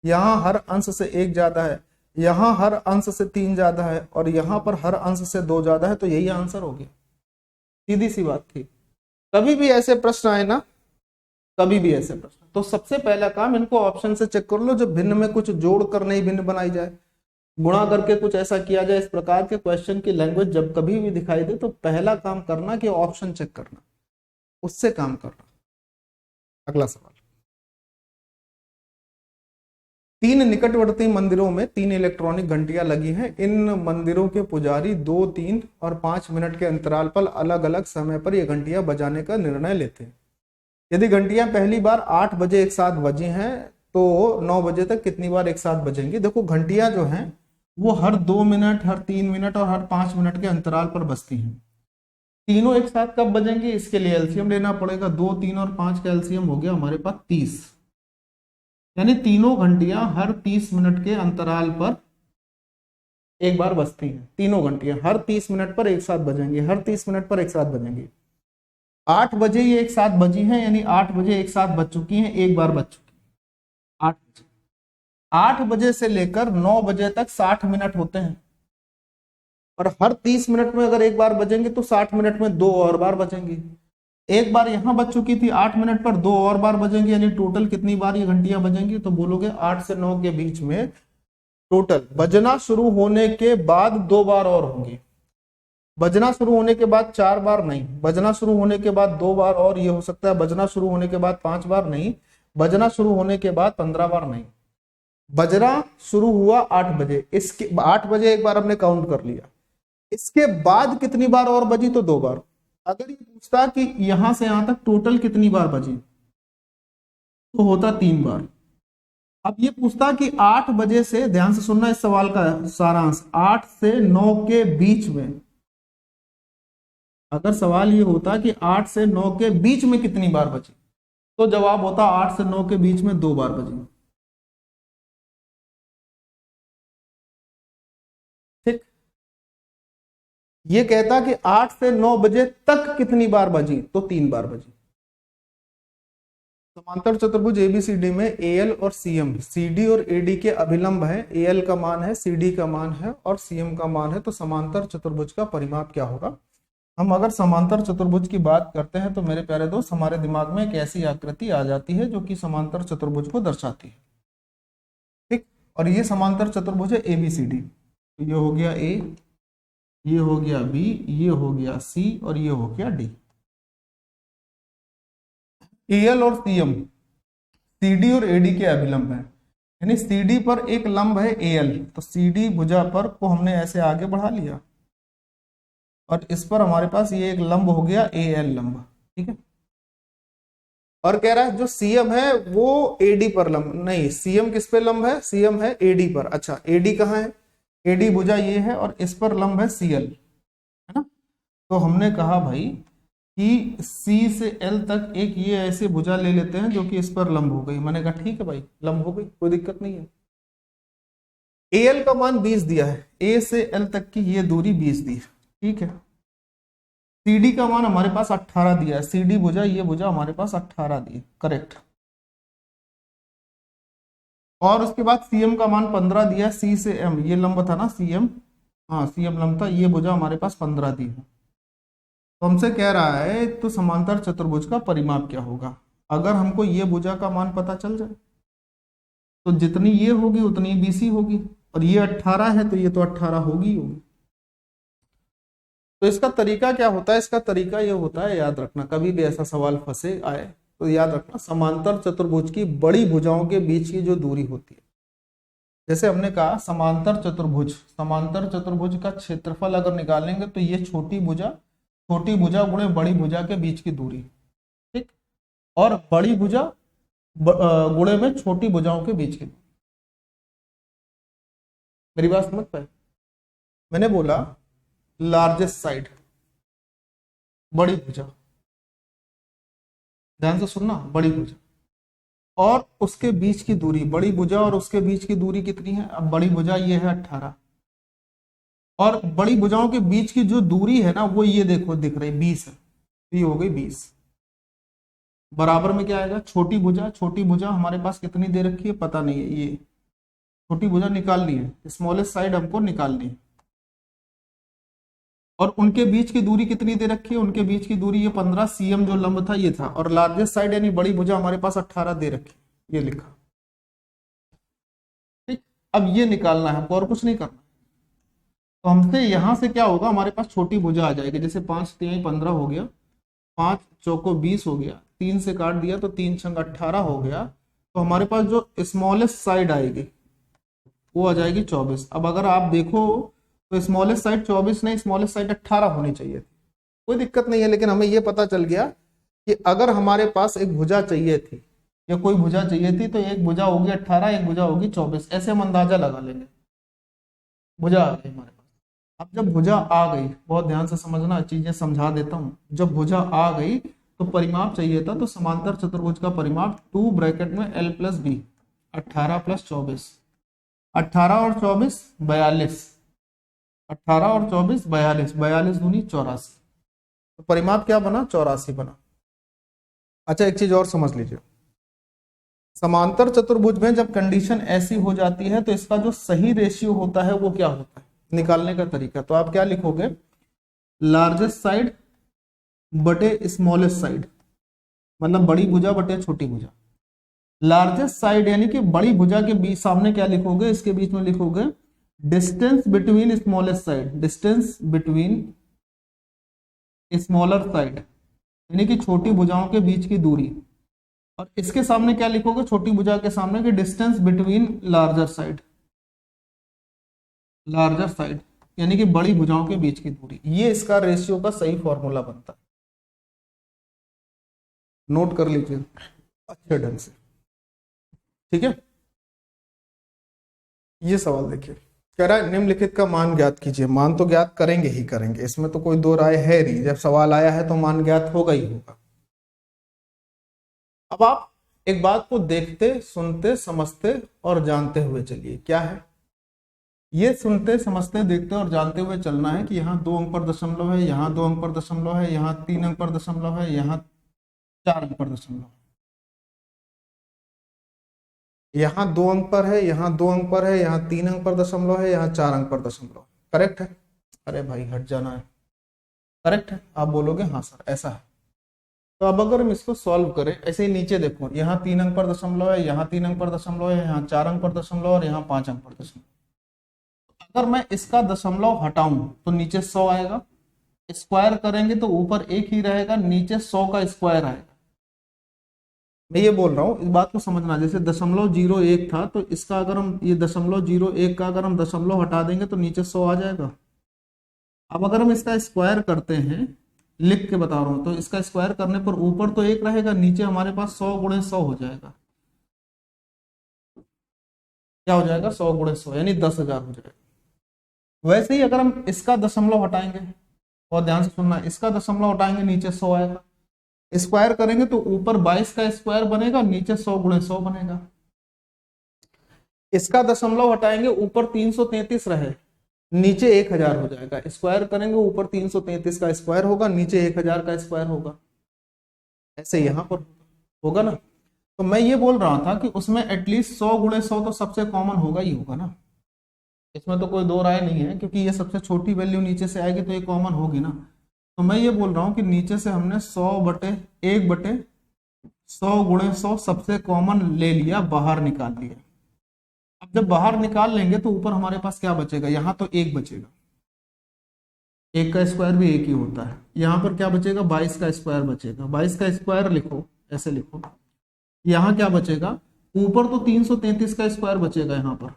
यहाँ हर अंश से 1 ज्यादा है, यहाँ हर अंश से 3 ज्यादा है, और यहाँ पर हर अंश से 2 ज्यादा है, तो यही आंसर हो गया। सीधी सी बात थी। कभी भी ऐसे प्रश्न आए ना, कभी भी ऐसे प्रश्न, तो सबसे पहला काम इनको ऑप्शन से चेक कर लो, जो भिन्न में कुछ जोड़ कर नई भिन्न बनाई जाए, गुणा करके कुछ ऐसा किया जाए। इस प्रकार के क्वेश्चन की लैंग्वेज जब कभी भी दिखाई दे तो पहला काम करना कि ऑप्शन चेक करना, उससे काम करना। अगला सवाल, 3 निकटवर्ती मंदिरों में 3 इलेक्ट्रॉनिक घंटियां लगी हैं। इन मंदिरों के पुजारी 2, 3 और 5 मिनट के अंतराल पर अलग अलग समय पर ये घंटियां बजाने का निर्णय लेते हैं। यदि घंटियां पहली बार 8 बजे एक साथ बजी हैं तो 9 बजे तक कितनी बार एक साथ बजेंगी? देखो, घंटियां जो हैं वो हर 2 मिनट, हर 3 मिनट और हर 5 मिनट के अंतराल पर बजती हैं। तीनों एक साथ कब बजेंगे? इसके लिए एलसीएम लेना पड़ेगा। 2, 3 और 5 का एलसीएम हो गया हमारे पास 30, यानी तीनों घंटियां हर 30 मिनट के अंतराल पर एक बार बजती हैं। तीनों घंटियां हर 30 मिनट पर एक साथ बजेंगी, हर 30 मिनट पर एक साथ बजेंगी। 8 बजे ये एक साथ बजी हैं, यानी 8 बजे एक साथ बज चुकी हैं, एक बार बज चुकी है 8 बजे। 8 बजे से लेकर 9 बजे तक 60 मिनट होते हैं, और हर 30 मिनट में अगर एक बार बजेंगे तो 60 मिनट में 2 और बार बजेंगी। एक बार यहां बज चुकी थी 8 मिनट पर, 2 और बार बजेंगी, यानी टोटल कितनी बार ये घंटियां बजेंगी? तो बोलोगे 8 से 9 के बीच में टोटल बजना शुरू होने के बाद 2 बार और होंगी। बजना शुरू होने के बाद 4 बार नहीं, बजना शुरू होने के बाद 2 बार और ये हो सकता है, बजना शुरू होने के बाद 5 बार नहीं, बजना शुरू होने के बाद 15 बार नहीं। बजना शुरू हुआ 8 बजे, इसके 8 बजे एक बार हमने काउंट कर लिया, इसके बाद कितनी बार और बजी? तो 2 बार। अगर ये पूछता कि यहां से यहां तक टोटल कितनी बार बजी, तो होता 3 बार। अब ये पूछता कि 8 बजे से, ध्यान से सुनना इस सवाल का सारांश, 8 से 9 के बीच में, अगर सवाल ये होता कि 8 से 9 के बीच में कितनी बार बजी, तो जवाब होता 8 से 9 के बीच में 2 बार बजी। ठीक, ये कहता कि 8 से 9 बजे तक कितनी बार बजी, तो 3 बार बजी। समांतर चतुर्भुज एबीसीडी में एएल और सीएम, सीडी और एडी के अभिलंब है। एएल का मान है, सीडी का मान है और सीएम का मान है, तो समांतर चतुर्भुज का परिमाप क्या होगा? हम अगर समांतर चतुर्भुज की बात करते हैं तो मेरे प्यारे दोस्त, हमारे दिमाग में एक ऐसी आकृति आ जाती है जो कि समांतर चतुर्भुज को दर्शाती है। ठीक, और ये समांतर चतुर्भुज है एबीसीडी। तो ये हो गया ए, ये हो गया बी, ये हो गया सी और ये हो गया डी। एएल और सीएम सीडी और एडी के अभिलंब है, यानी सीडी पर एक लंब है एएल, तो सीडी भुजा पर को हमने ऐसे आगे बढ़ा लिया और इस पर हमारे पास ये एक लंब हो गया एएल लंब। ठीक है, और कह रहा है जो सीएम है वो एडी पर लंब नहीं, सीएम किस पे लंब है? सीएम है एडी पर। अच्छा, एडी कहाँ है? एडी भुजा ये है और इस पर लंब है सीएल, है ना। तो हमने कहा भाई कि सी से एल तक एक ये ऐसे भुजा ले लेते हैं जो कि इस पर लंब हो गई। मैंने कहा ठीक है भाई, लंब हो गई, कोई दिक्कत नहीं है। एल का मान 20 दिया है, ए से एल तक की ये दूरी 20 दी है। ठीक है, सीडी का मान हमारे पास 18 दिया है, सीडी भुजा ये भुजा हमारे पास 18 दी है, करेक्ट। और उसके बाद सीएम का मान 15 दिया, सी से एम ये लंब था ना सीएम, हाँ सीएम लंब था, ये भुजा हमारे पास 15 दी है। तो हमसे कह रहा है तो समांतर चतुर्भुज का परिमाप क्या होगा? अगर हमको ये भुजा का मान पता चल जाए तो जितनी ये होगी उतनी बीसी होगी, और ये 18 है तो ये तो 18 होगी। तो इसका तरीका क्या होता है? इसका तरीका ये होता है, याद रखना, कभी भी ऐसा सवाल फंसे आए तो याद रखना, समांतर चतुर्भुज की बड़ी भुजाओं के बीच की जो दूरी होती है जैसे हमने कहा समांतर चतुर्भुज का क्षेत्रफल अगर निकालेंगे तो ये छोटी भुजा गुणे बड़ी भुजा के बीच की दूरी, ठीक, और बड़ी भुजा गुणे में छोटी भुजाओं के बीच की दूरी। मेरी बात समझ पाए? मैंने बोला लार्जेस्ट साइड बड़ी भुजा, ध्यान से सुनना, बड़ी भुजा और उसके बीच की दूरी, बड़ी भुजा और उसके बीच की दूरी कितनी है? अब बड़ी भुजा ये है 18 और बड़ी भुजाओं के बीच की जो दूरी है ना वो ये देखो दिख रही 20 है, ये हो गई 20। बराबर में क्या आएगा? छोटी भुजा हमारे पास कितनी दे रखी है पता नहीं है, ये छोटी भुजा निकाल ली है, स्मॉलेस्ट साइड हमको निकालनी है और उनके बीच की दूरी कितनी दे रखी है? उनके बीच की दूरी ये 15 cm जो लंब था ये था, और लार्जेस्ट साइड यानी बड़ी भुजा हमारे पास 18 दे रखी, ये लिखा, ठीक। अब ये निकालना है, और कुछ नहीं करना। तो हमसे यहां से क्या होगा, हमारे पास छोटी भुजा आ जाएगी, जैसे 5 3 15 हो गया, 5 चौको 20 हो गया, 3 से काट दिया तो 3 छंग 18 हो गया। तो हमारे पास जो स्मॉलेस्ट साइड आएगी वो आ जाएगी 24। अब अगर आप देखो तो स्मॉलेस्ट साइड 24 नहीं, स्मॉलेस्ट साइड 18 होनी चाहिए थी, कोई दिक्कत नहीं है, लेकिन हमें ये पता चल गया कि अगर हमारे पास एक भुजा चाहिए थी या कोई भुजा चाहिए थी तो एक भुजा होगी 18, एक भुजा होगी 24, ऐसे हम अंदाजा लगा लेंगे। भुजा आ गई हमारे पास। अब जब भुजा आ गई, बहुत ध्यान से समझना, चीजें समझा देता हूं, जब भुजा आ गई तो परिमाप चाहिए था, तो समांतर चतुर्भुज का परिमाप 2 ब्रैकेट में l प्लस बी, 18 प्लस 24, 18 और 24 42, 18 और 24 42, 42 दूनी 84, तो परिमाप क्या बना? 84 बना। अच्छा एक चीज और समझ लीजिए, समांतर चतुर्भुज में जब कंडीशन ऐसी हो जाती है तो इसका जो सही रेशियो होता है वो क्या होता है निकालने का तरीका, तो आप क्या लिखोगे? लार्जेस्ट साइड बटे स्मॉलेस्ट साइड, मतलब बड़ी भुजा बटे छोटी भुजा। लार्जेस्ट साइड यानी कि बड़ी भुजा के बीच सामने क्या लिखोगे? इसके बीच में लिखोगे distance between smallest side, distance between smaller side यानी कि छोटी भुजाओं के बीच की दूरी, और इसके सामने क्या लिखोगे? छोटी भुजा के सामने कि distance between larger side, larger side यानी कि बड़ी भुजाओं के बीच की दूरी। ये इसका रेशियो का सही फॉर्मूला बनता है, नोट कर लीजिए अच्छे ढंग से, ठीक है। ये सवाल देखिए, कह रहा है निम्नलिखित का मान ज्ञात कीजिए। मान तो ज्ञात करेंगे ही करेंगे, इसमें तो कोई दो राय है नहीं, जब सवाल आया है तो मान ज्ञात होगा ही होगा। अब आप एक बात को देखते सुनते समझते और जानते हुए चलिए, क्या है ये? सुनते समझते देखते और जानते हुए चलना है कि यहाँ 2 अंक पर दशमलव है, यहाँ 2 अंक पर दशमलव है, यहाँ 3 अंक पर दशमलव है, यहाँ 4 अंक पर दशमलव, यहाँ 2 अंक पर है, यहाँ 2 अंक पर है, यहाँ 3 अंक पर दशमलव है, यहाँ 4 अंक पर दशमलव। करेक्ट है? अरे भाई हट जाना है, करेक्ट है? आप बोलोगे हाँ सर ऐसा है। तो अब अगर हम इसको सॉल्व करें, ऐसे ही नीचे देखो, यहाँ 3 अंक पर दशमलव है, यहाँ 3 अंक पर दशमलव है, यहाँ 4 अंक पर दशमलव और यहाँ 5 अंक पर दशमलव। अगर मैं इसका दशमलव हटाऊं तो नीचे 100 आएगा, स्क्वायर करेंगे तो ऊपर 1 ही रहेगा, नीचे 100 का स्क्वायर आएगा। मैं ये बोल रहा हूं, इस बात को समझना, जैसे 0.01 था तो इसका अगर हम ये 0.01 का अगर हम दशमलव हटा देंगे तो नीचे 100 आ जाएगा। अब अगर हम इसका स्क्वायर करते हैं, लिख के बता रहा हूं, तो इसका स्क्वायर करने पर ऊपर तो 1 रहेगा, नीचे हमारे पास 100 गुणे 100 हो जाएगा। क्या हो जाएगा? 100 गुणे 100 यानी 10,000 हो जाएगा। वैसे ही अगर हम इसका दशमलव हटाएंगे, और ध्यान से सुनना, इसका दशमलव हटाएंगे नीचे 100 आएगा, स्क्वायर करेंगे तो ऊपर 22 का स्क्वायर बनेगा, नीचे 100 गुणे 100 बनेगा। इसका दशमलव हटाएंगे ऊपर 333 रहे, नीचे 1000 हो जाएगा, स्क्वायर करेंगे ऊपर 333 का स्क्वायर होगा, नीचे 1000 का स्क्वायर होगा। ऐसे यहां पर होगा ना। तो मैं ये बोल रहा था कि उसमें एटलीस्ट 100 गुणे 100 तो सबसे कॉमन होगा ही होगा ना, इसमें तो कोई दो राय नहीं है, क्योंकि ये सबसे छोटी वैल्यू नीचे से आएगी तो ये कॉमन होगी ना। तो मैं ये बोल रहा हूं कि नीचे से हमने 100 बटे 100 गुणे 100 सबसे कॉमन ले लिया, बाहर निकाल लिया। अब जब बाहर निकाल लेंगे तो ऊपर हमारे पास क्या बचेगा? यहाँ तो 1 बचेगा, 1 का स्क्वायर भी 1 ही होता है। यहाँ पर क्या बचेगा? 22 का स्क्वायर बचेगा, 22 का स्क्वायर लिखो, ऐसे लिखो। यहाँ क्या बचेगा? ऊपर तो 333 का स्क्वायर बचेगा यहाँ पर,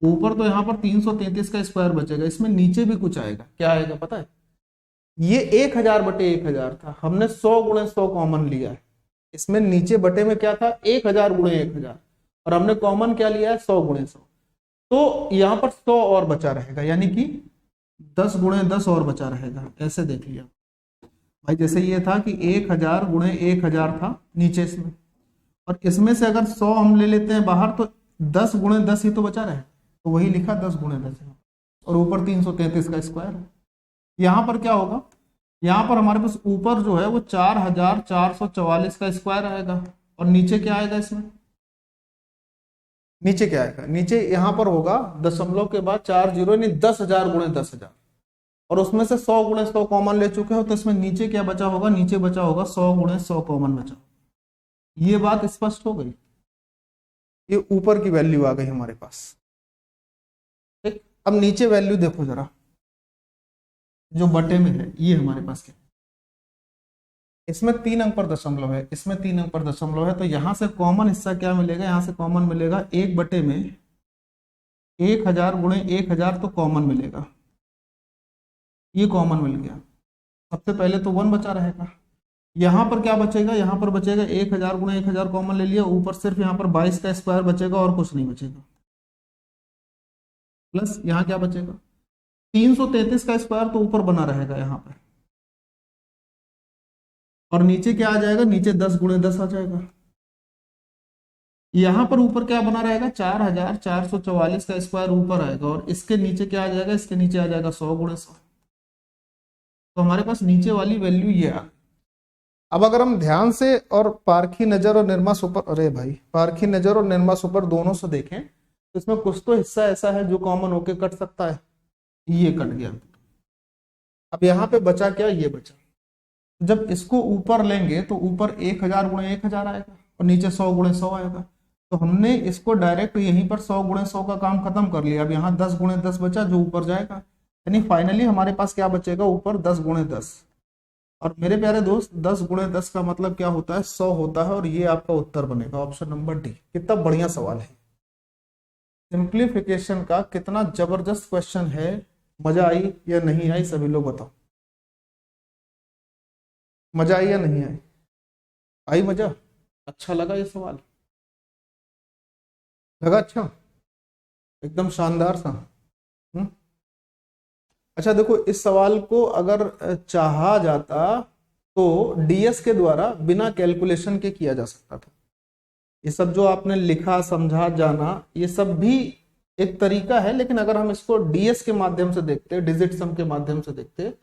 ऊपर तो यहाँ पर 333 का स्क्वायर बचेगा, इसमें नीचे भी कुछ आएगा। क्या आएगा पता है? ये 1000/1000 था, हमने 100 × 100 कॉमन लिया है। इसमें नीचे बटे में क्या था? 1000 × 1000, और हमने कॉमन क्या लिया है? 100 × 100। तो यहाँ पर 100 और बचा रहेगा, यानी कि 10 × 10 और बचा रहेगा। ऐसे देख लिया भाई, जैसे ये था कि 1000 × 1000 था नीचे इसमें, और इसमें से अगर 100 हम ले लेते हैं बाहर तो 10 × 10 ही तो बचा रहे, तो वही लिखा 10 × 10, और ऊपर 333 का स्क्वायर है। यहाँ पर क्या होगा? यहाँ पर हमारे पास ऊपर जो है वो 4444 का स्क्वायर आएगा, और नीचे क्या आएगा? इसमें नीचे क्या आएगा? नीचे यहाँ पर होगा दशमलव के बाद 4 जीरो, यानी 10,000 × 10,000, और उसमें से 100 × 100 कॉमन ले चुके हो, तो इसमें नीचे क्या बचा होगा? नीचे बचा होगा 100 × 100 कॉमन बचा। ये बात स्पष्ट हो गई। ये ऊपर की वैल्यू आ गई हमारे पास। ठीक, अब नीचे वैल्यू देखो जरा, जो बटे में है ये हमारे पास क्या? इसमें 3 अंक पर दशमलव है, इसमें 3 अंक पर दशमलव है, तो यहां से कॉमन हिस्सा क्या मिलेगा? यहां से कॉमन मिलेगा 1/में 1000 × 1000, तो कॉमन मिलेगा, ये कॉमन मिल गया। सबसे पहले तो 1 बचा रहेगा। यहां पर क्या बचेगा? यहां पर बचेगा 1000 × 1000 कॉमन ले लिया, ऊपर सिर्फ यहां पर 22 का स्क्वायर बचेगा और कुछ नहीं बचेगा। प्लस यहां क्या बचेगा? 333 का स्क्वायर तो ऊपर बना रहेगा यहाँ पर, और नीचे क्या आ जाएगा? नीचे 10 × 10 आ जाएगा। यहां पर ऊपर क्या बना रहेगा? 4444 का स्क्वायर ऊपर आएगा, और इसके नीचे क्या आ जाएगा? इसके नीचे आ जाएगा 100 × 100। तो हमारे पास नीचे वाली वैल्यू ये आ गई। अब अगर हम ध्यान से और पारखी नजर और निर्मा सुपर, अरे भाई, पारखी नजर और निर्मा सुपर दोनों से देखें तो इसमें कुछ तो हिस्सा ऐसा है जो कॉमन होके कट सकता है, ये कट गया। अब यहाँ पे बचा क्या? ये बचा। जब इसको ऊपर लेंगे तो ऊपर 1000 × 1000 आएगा, और नीचे 100 × 100 आएगा। तो हमने इसको डायरेक्ट यहीं पर 100 × 100 का काम खत्म कर लिया। अब यहाँ 10 × 10 बचा जो ऊपर जाएगा, यानी फाइनली हमारे पास क्या बचेगा? ऊपर 10 × 10। और मेरे प्यारे दोस्त, 10 × 10 का मतलब क्या होता है? 100 होता है, और ये आपका उत्तर बनेगा ऑप्शन नंबर डी। कितना बढ़िया सवाल है, सिंप्लीफिकेशन का कितना जबरदस्त क्वेश्चन है। मजा आई या नहीं आई? सभी लोग बताओ, मजा आई या नहीं आई? आई मजा? अच्छा लगा ये सवाल? लगा अच्छा, एकदम शानदार सा। अच्छा देखो, इस सवाल को अगर चाहा जाता तो डीएस के द्वारा बिना कैलकुलेशन के किया जा सकता था। ये सब जो आपने लिखा, समझा, जाना, ये सब भी एक तरीका है, लेकिन अगर हम इसको डीएस के माध्यम से देखते, डिजिट सम के माध्यम से देखते,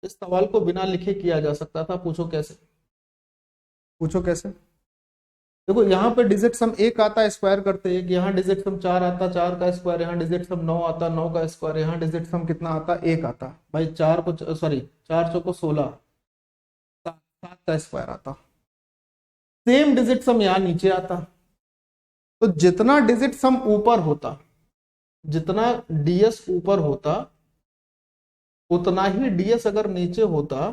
इस सवाल को बिना लिखे किया जा सकता था। पूछो कैसे? पूछो कैसे? देखो, यहाँ पे डिजिट सम 1 आता है, स्क्वायर करते एक, यहाँ डिजिट सम 4 आता, 4 का स्क्वायर, यहाँ डिजिट सम 9 आता, 9 का स्क्वायर, यहाँ डिजिट सम कितना आता? 1 आता। भाई 4 को, सॉरी 4 चौको 16, 7 का स्क्वायर आता। सेम डिजिट सम यहाँ नीचे आता। तो जितना डिजिट सम ऊपर होता, जितना डीएस ऊपर होता, उतना ही डीएस अगर नीचे होता,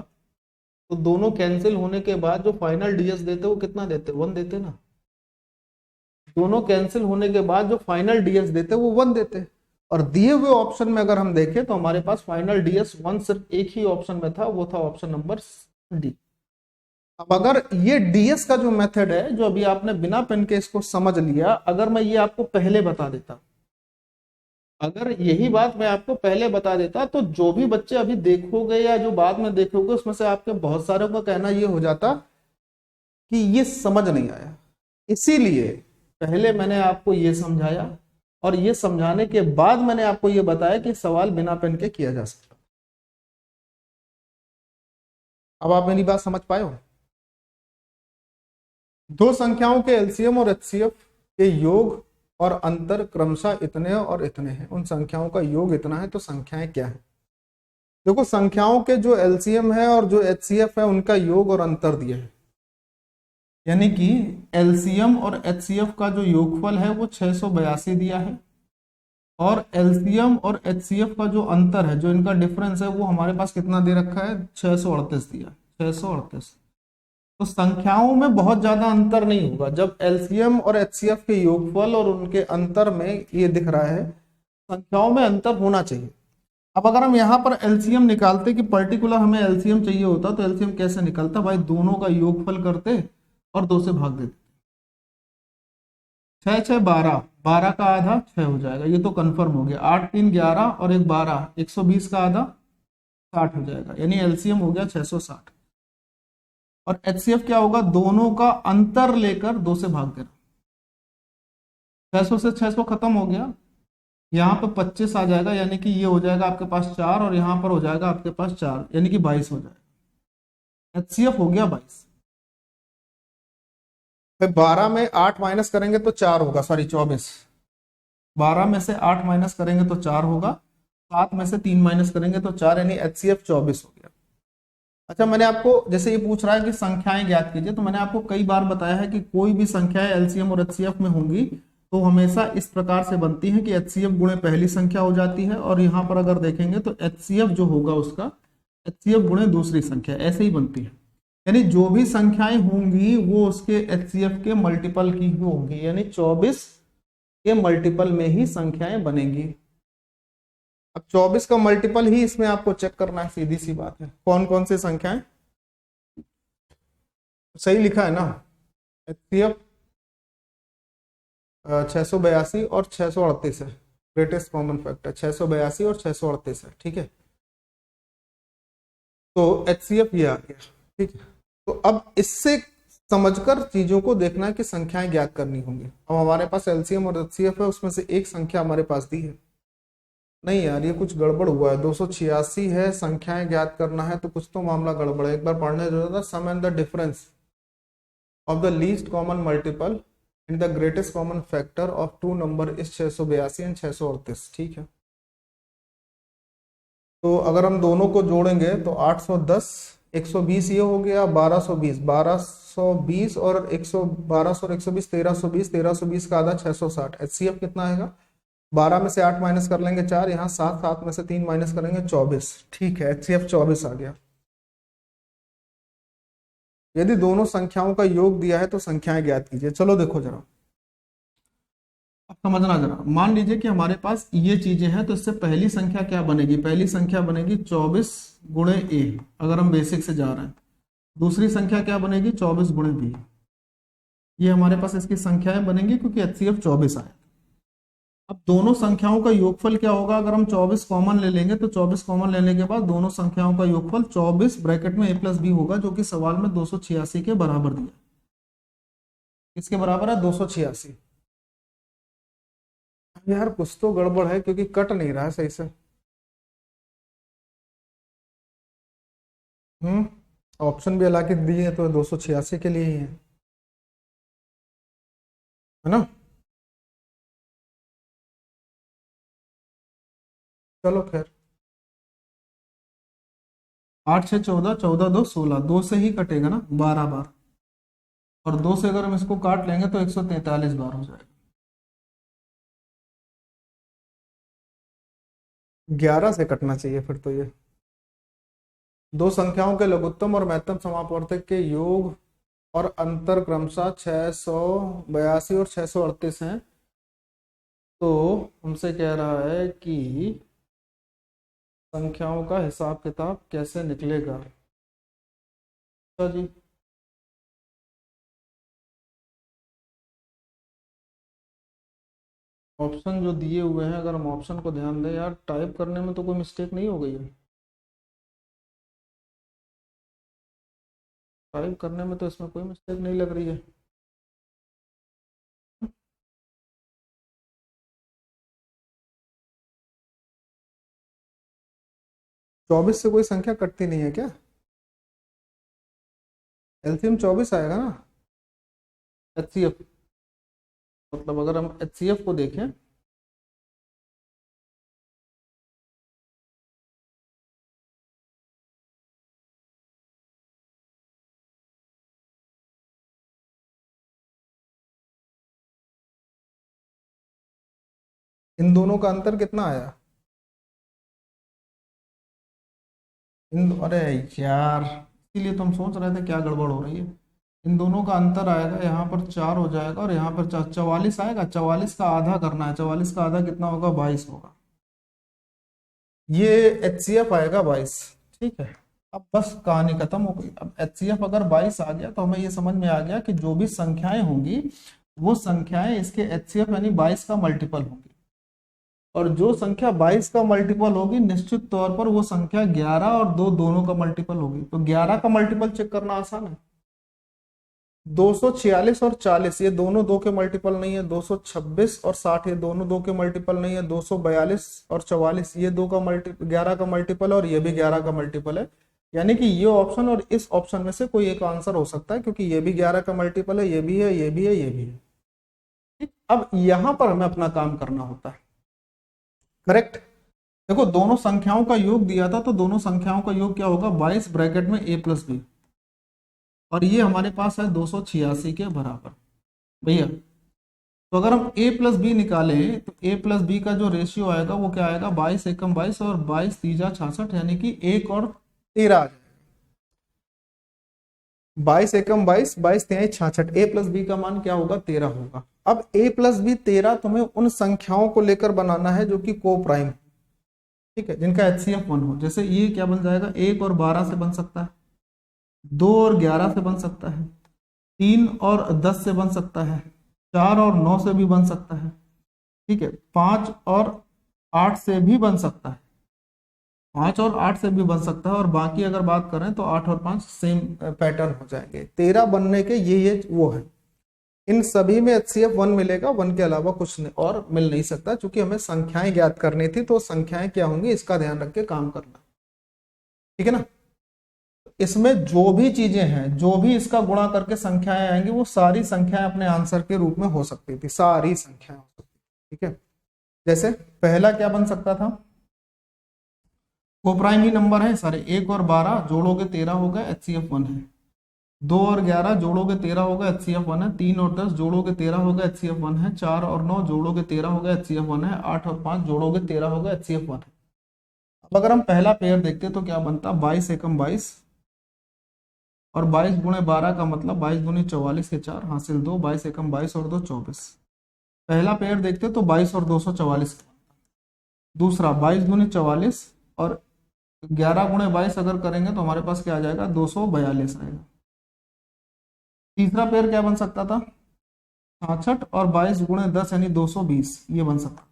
तो दोनों कैंसिल होने के बाद जो फाइनल डीएस देते वो कितना देते? 1 देते ना। दोनों कैंसिल होने के बाद जो फाइनल डीएस देते वो 1 देते। और दिए हुए ऑप्शन में अगर हम देखें तो हमारे पास फाइनल डीएस 1 सिर्फ एक ही ऑप्शन में था, वो था ऑप्शन नंबर डी। अब अगर ये डीएस का जो मेथड है, जो अभी आपने बिना पेन के इसको समझ लिया, अगर मैं ये आपको पहले बता देता, अगर यही बात मैं आपको पहले बता देता, तो जो भी बच्चे अभी देखोगे या जो बाद में देखोगे, उसमें से आपके बहुत सारों का कहना ये हो जाता कि ये समझ नहीं आया। इसीलिए पहले मैंने आपको ये समझाया, और ये समझाने के बाद मैंने आपको ये बताया कि सवाल बिना पेन के किया जा सकता। अब आप मेरी बात समझ पाए हो? दो संख्याओं के एलसीएम और एचसीएफ के योग और अंतर क्रमशः इतने और इतने हैं। उन संख्याओं का योग इतना है, तो संख्याएं क्या है? देखो, संख्याओं के जो एलसीएम है और जो एचसीएफ है, उनका योग और अंतर दिया है। यानी कि एलसीएम और एचसीएफ का जो योगफल है वो 682 दिया है, और एलसीएम और एचसीएफ का जो अंतर है, जो इनका डिफरेंस है, वो हमारे पास कितना दे रखा है? 638 दिया, 638। तो संख्याओं में बहुत ज्यादा अंतर नहीं होगा। जब एलसीएम और एचसीएफ के योगफल और उनके अंतर में ये दिख रहा है संख्याओं में अंतर होना चाहिए। अब अगर हम यहाँ पर एलसीएम निकालते कि पर्टिकुलर हमें एलसीएम चाहिए होता तो एलसीएम कैसे निकलता भाई, दोनों का योगफल करते और 2 से भाग देते। 6 6 12, 12 का आधा 6 हो जाएगा, ये तो कंफर्म हो गया। 8 3 11 और 1 12, 120 का आधा 60 हो जाएगा, यानी एलसीएम हो गया 660। और एचसीएफ क्या होगा, दोनों का अंतर लेकर 2 से भाग देना। 600 से 600 खत्म हो गया, यहाँ पे 25 आ जाएगा, यानी कि ये हो जाएगा आपके पास 4 और यहाँ पर हो जाएगा आपके पास 4, यानी कि 22 हो जाएगा। एचसीएफ हो गया 22। फिर 12 में 8 माइनस करेंगे तो 4 होगा, सॉरी 24। 12 में से 8 माइनस करेंगे तो 4 होगा, 7 में से 3 माइनस करेंगे तो 4, यानी एचसीएफ 24 हो गया। अच्छा, मैंने आपको जैसे ये पूछ रहा है कि संख्याएं ज्ञात कीजिए, तो मैंने आपको कई बार बताया है कि कोई भी संख्याएं एलसीएम और एचसीएफ में होंगी तो हमेशा इस प्रकार से बनती है कि एचसीएफ गुणे पहली संख्या हो जाती है, और यहाँ पर अगर देखेंगे तो एचसीएफ जो होगा उसका एचसीएफ गुणे दूसरी संख्या, ऐसे ही बनती है। यानी जो भी संख्याएं होंगी वो उसके एचसीएफ के मल्टीपल की ही होंगी, यानी 24 के मल्टीपल में ही संख्याएं बनेंगी। अब 24 का मल्टीपल ही इसमें आपको चेक करना है, सीधी सी बात है। कौन कौन सी संख्याएं, सही लिखा है ना, एचसीएफ 682 और 638 है, ग्रेटेस्ट कॉमन फैक्टर 682 और 638 है, ठीक है। तो एचसीएफ ये आ गया, ठीक है। तो अब इससे समझकर चीजों को देखना है कि संख्याएं ज्ञात करनी होंगी। अब हमारे पास एलसीएम और एचसीएफ है, उसमें से एक संख्या हमारे पास दी है। नहीं यार, ये कुछ गड़बड़ हुआ है, 286 है, संख्याएं ज्ञात करना है, तो कुछ तो मामला गड़बड़ है। एक बार पढ़ने जरूरत है, sum and the difference of the least common multiple in the greatest common factor of two number is 682 and 638, ठीक है। तो अगर हम दोनों को जोड़ेंगे तो 810, 120 ये हो गया, 1220, 1220 और 1200 और 120, 1320, 1320 का आधा 660। एचसीएफ कितना आएगा, 12 में से 8 माइनस कर लेंगे 4, यहाँ 7, 7 में से 3 माइनस करेंगे 24, ठीक है। एचसीएफ 24 आ गया। यदि दोनों संख्याओं का योग दिया है तो संख्याएं ज्ञात कीजिए। चलो देखो जरा, अब समझना जरा। मान लीजिए कि हमारे पास ये चीजें हैं, तो इससे पहली संख्या क्या बनेगी, पहली संख्या बनेगी 24 गुणे ए, अगर हम बेसिक से जा रहे हैं। दूसरी संख्या क्या बनेगी, 24 गुणे बी। ये हमारे पास इसकी संख्याएं बनेंगी क्योंकि एचसीएफ 24 आया। अब दोनों संख्याओं का योगफल क्या होगा, अगर हम 24 कॉमन ले लेंगे तो 24 कॉमन लेने के बाद दोनों संख्याओं का योगफल 24 ब्रैकेट में a प्लस बी होगा, जो कि सवाल में 286 के बराबर दिया। किसके बराबर है, 286। यार कुछ तो गड़बड़ है क्योंकि कट नहीं रहा है सही से। ऑप्शन भी हालांकि दिए है तो 286 के लिए ही है ना। चलो खैर, 8 6 14, 14 2 16, 2 से ही कटेगा ना 12 बार, और 2 से अगर हम इसको काट लेंगे तो 143 बार हो जाएगा। 11 से कटना चाहिए फिर तो। ये दो संख्याओं के लघुत्तम और महत्तम समापवर्तक के योग और अंतर क्रमशः 682 और 638 हैं। तो हमसे कह रहा है कि संख्याओं का हिसाब किताब कैसे निकलेगा। अच्छा जी, ऑप्शन जो दिए हुए हैं, अगर हम ऑप्शन को ध्यान दें, यार टाइप करने में तो कोई मिस्टेक नहीं हो गई है, टाइप करने में तो इसमें कोई मिस्टेक नहीं लग रही है। चौबीस से कोई संख्या कटती नहीं है क्या, एलसीएम 24 आएगा ना। एचसीएफ मतलब अगर हम एचसीएफ को देखें, इन दोनों का अंतर कितना आया, अरे यार, इसीलिए तो हम सोच रहे थे क्या गड़बड़ हो रही है। इन दोनों का अंतर आएगा, यहाँ पर 4 हो जाएगा और यहाँ पर 44 आएगा। 44 का आधा करना है, 44 का आधा कितना होगा, 22 होगा। ये HCF आएगा 22। ठीक है, अब बस कहानी खत्म हो गई। अब HCF अगर 22 आ गया तो हमें ये समझ में आ गया कि जो भी संख्याएं होंगी वो संख्याएं इसके HCF यानी 22 का मल्टीपल होंगी, और जो संख्या 22 का मल्टीपल होगी निश्चित तौर पर वो संख्या 11 और 2 दोनों का मल्टीपल होगी। तो 11 का मल्टीपल चेक करना आसान है। 246 और 40 ये दोनों 2 के मल्टीपल नहीं है। 226 और 60 ये दोनों 2 के मल्टीपल नहीं है। 242 और 44 ये 11 का मल्टीपल है, और ये भी 11 का मल्टीपल है। यानी कि ये ऑप्शन और इस ऑप्शन में से कोई एक आंसर हो सकता है, क्योंकि ये भी 11 का मल्टीपल है, ये भी है, ये भी है, ये भी है। ठीक, अब यहां पर हमें अपना काम करना होता है। करेक्ट। देखो दोनों संख्याओं का योग दिया था, तो दोनों संख्याओं का योग क्या होगा, 22 ब्रैकेट में a प्लस बी, और ये हमारे पास है 286 के बराबर। भैया तो अगर हम a प्लस बी निकालें तो a प्लस बी का जो रेशियो आएगा वो क्या आएगा, 22 एकम 22 और 22 तीजा 66, यानी कि 1 और 13 आ जाएगा। 22 एकम 22, 22 तिहाई 66, a प्लस बी का मान क्या होगा, 13 होगा। अब a प्लस बी 13 तुम्हें उन संख्याओं को लेकर बनाना है जो कि को प्राइम, ठीक है, जिनका HCF 1 हो। जैसे ये क्या बन जाएगा, 1 और 12 से बन सकता है, 2 और 11 से बन सकता है, 3 और 10 से बन सकता है, 4 और 9 से भी बन सकता है, ठीक है, 5 और 8 से भी बन सकता है, 5 और 8 से भी बन सकता है, और बाकी अगर बात करें तो 8 और 5 सेम पैटर्न हो जाएंगे। 13 बनने के ये वो है। इन सभी में HCF 1 मिलेगा, 1 के अलावा कुछ और मिल नहीं सकता, क्योंकि हमें संख्याएं ज्ञात करनी थी। तो संख्याएं क्या होंगी इसका ध्यान रख के काम करना, ठीक है ना। इसमें जो भी चीजें हैं, जो भी इसका गुणा करके संख्याएं आएंगी, वो सारी संख्याएं अपने आंसर के रूप में हो सकती थी, सारी संख्याएं हो सकती थी, ठीक है। जैसे पहला क्या बन सकता था, कोप्राइम ही नंबर है सारे, 1 और 12 जोड़ोगे 13 होगा, HCF 1 है। 2 और 11 जोड़ोगे 13 होगा, HCF 1 है। 3 और 10 जोड़ोगे 13 होगा, HCF 1 है। 4 और 9 जोड़ोगे 13 होगा, HCF 1 है। 8 और 5 जोड़ोगे 13 होगा, HCF 1 है। अब अगर हम पहला पेयर देखते तो क्या बनता, 22 एकम 22 और 22 गुणे 12 का मतलब 22 दूनी 44 के 4 हासिल 2, 22 एकम 22 और 2 24। पहला पेयर देखते तो 22 और 244। दूसरा 22 दूनी 44 और 11 गुणे 22 अगर करेंगे तो हमारे पास क्या आ जाएगा, 242 आएगा। तीसरा पेयर क्या बन सकता था, 66 और 22 गुणे 10 यानी 220, ये बन सकता है।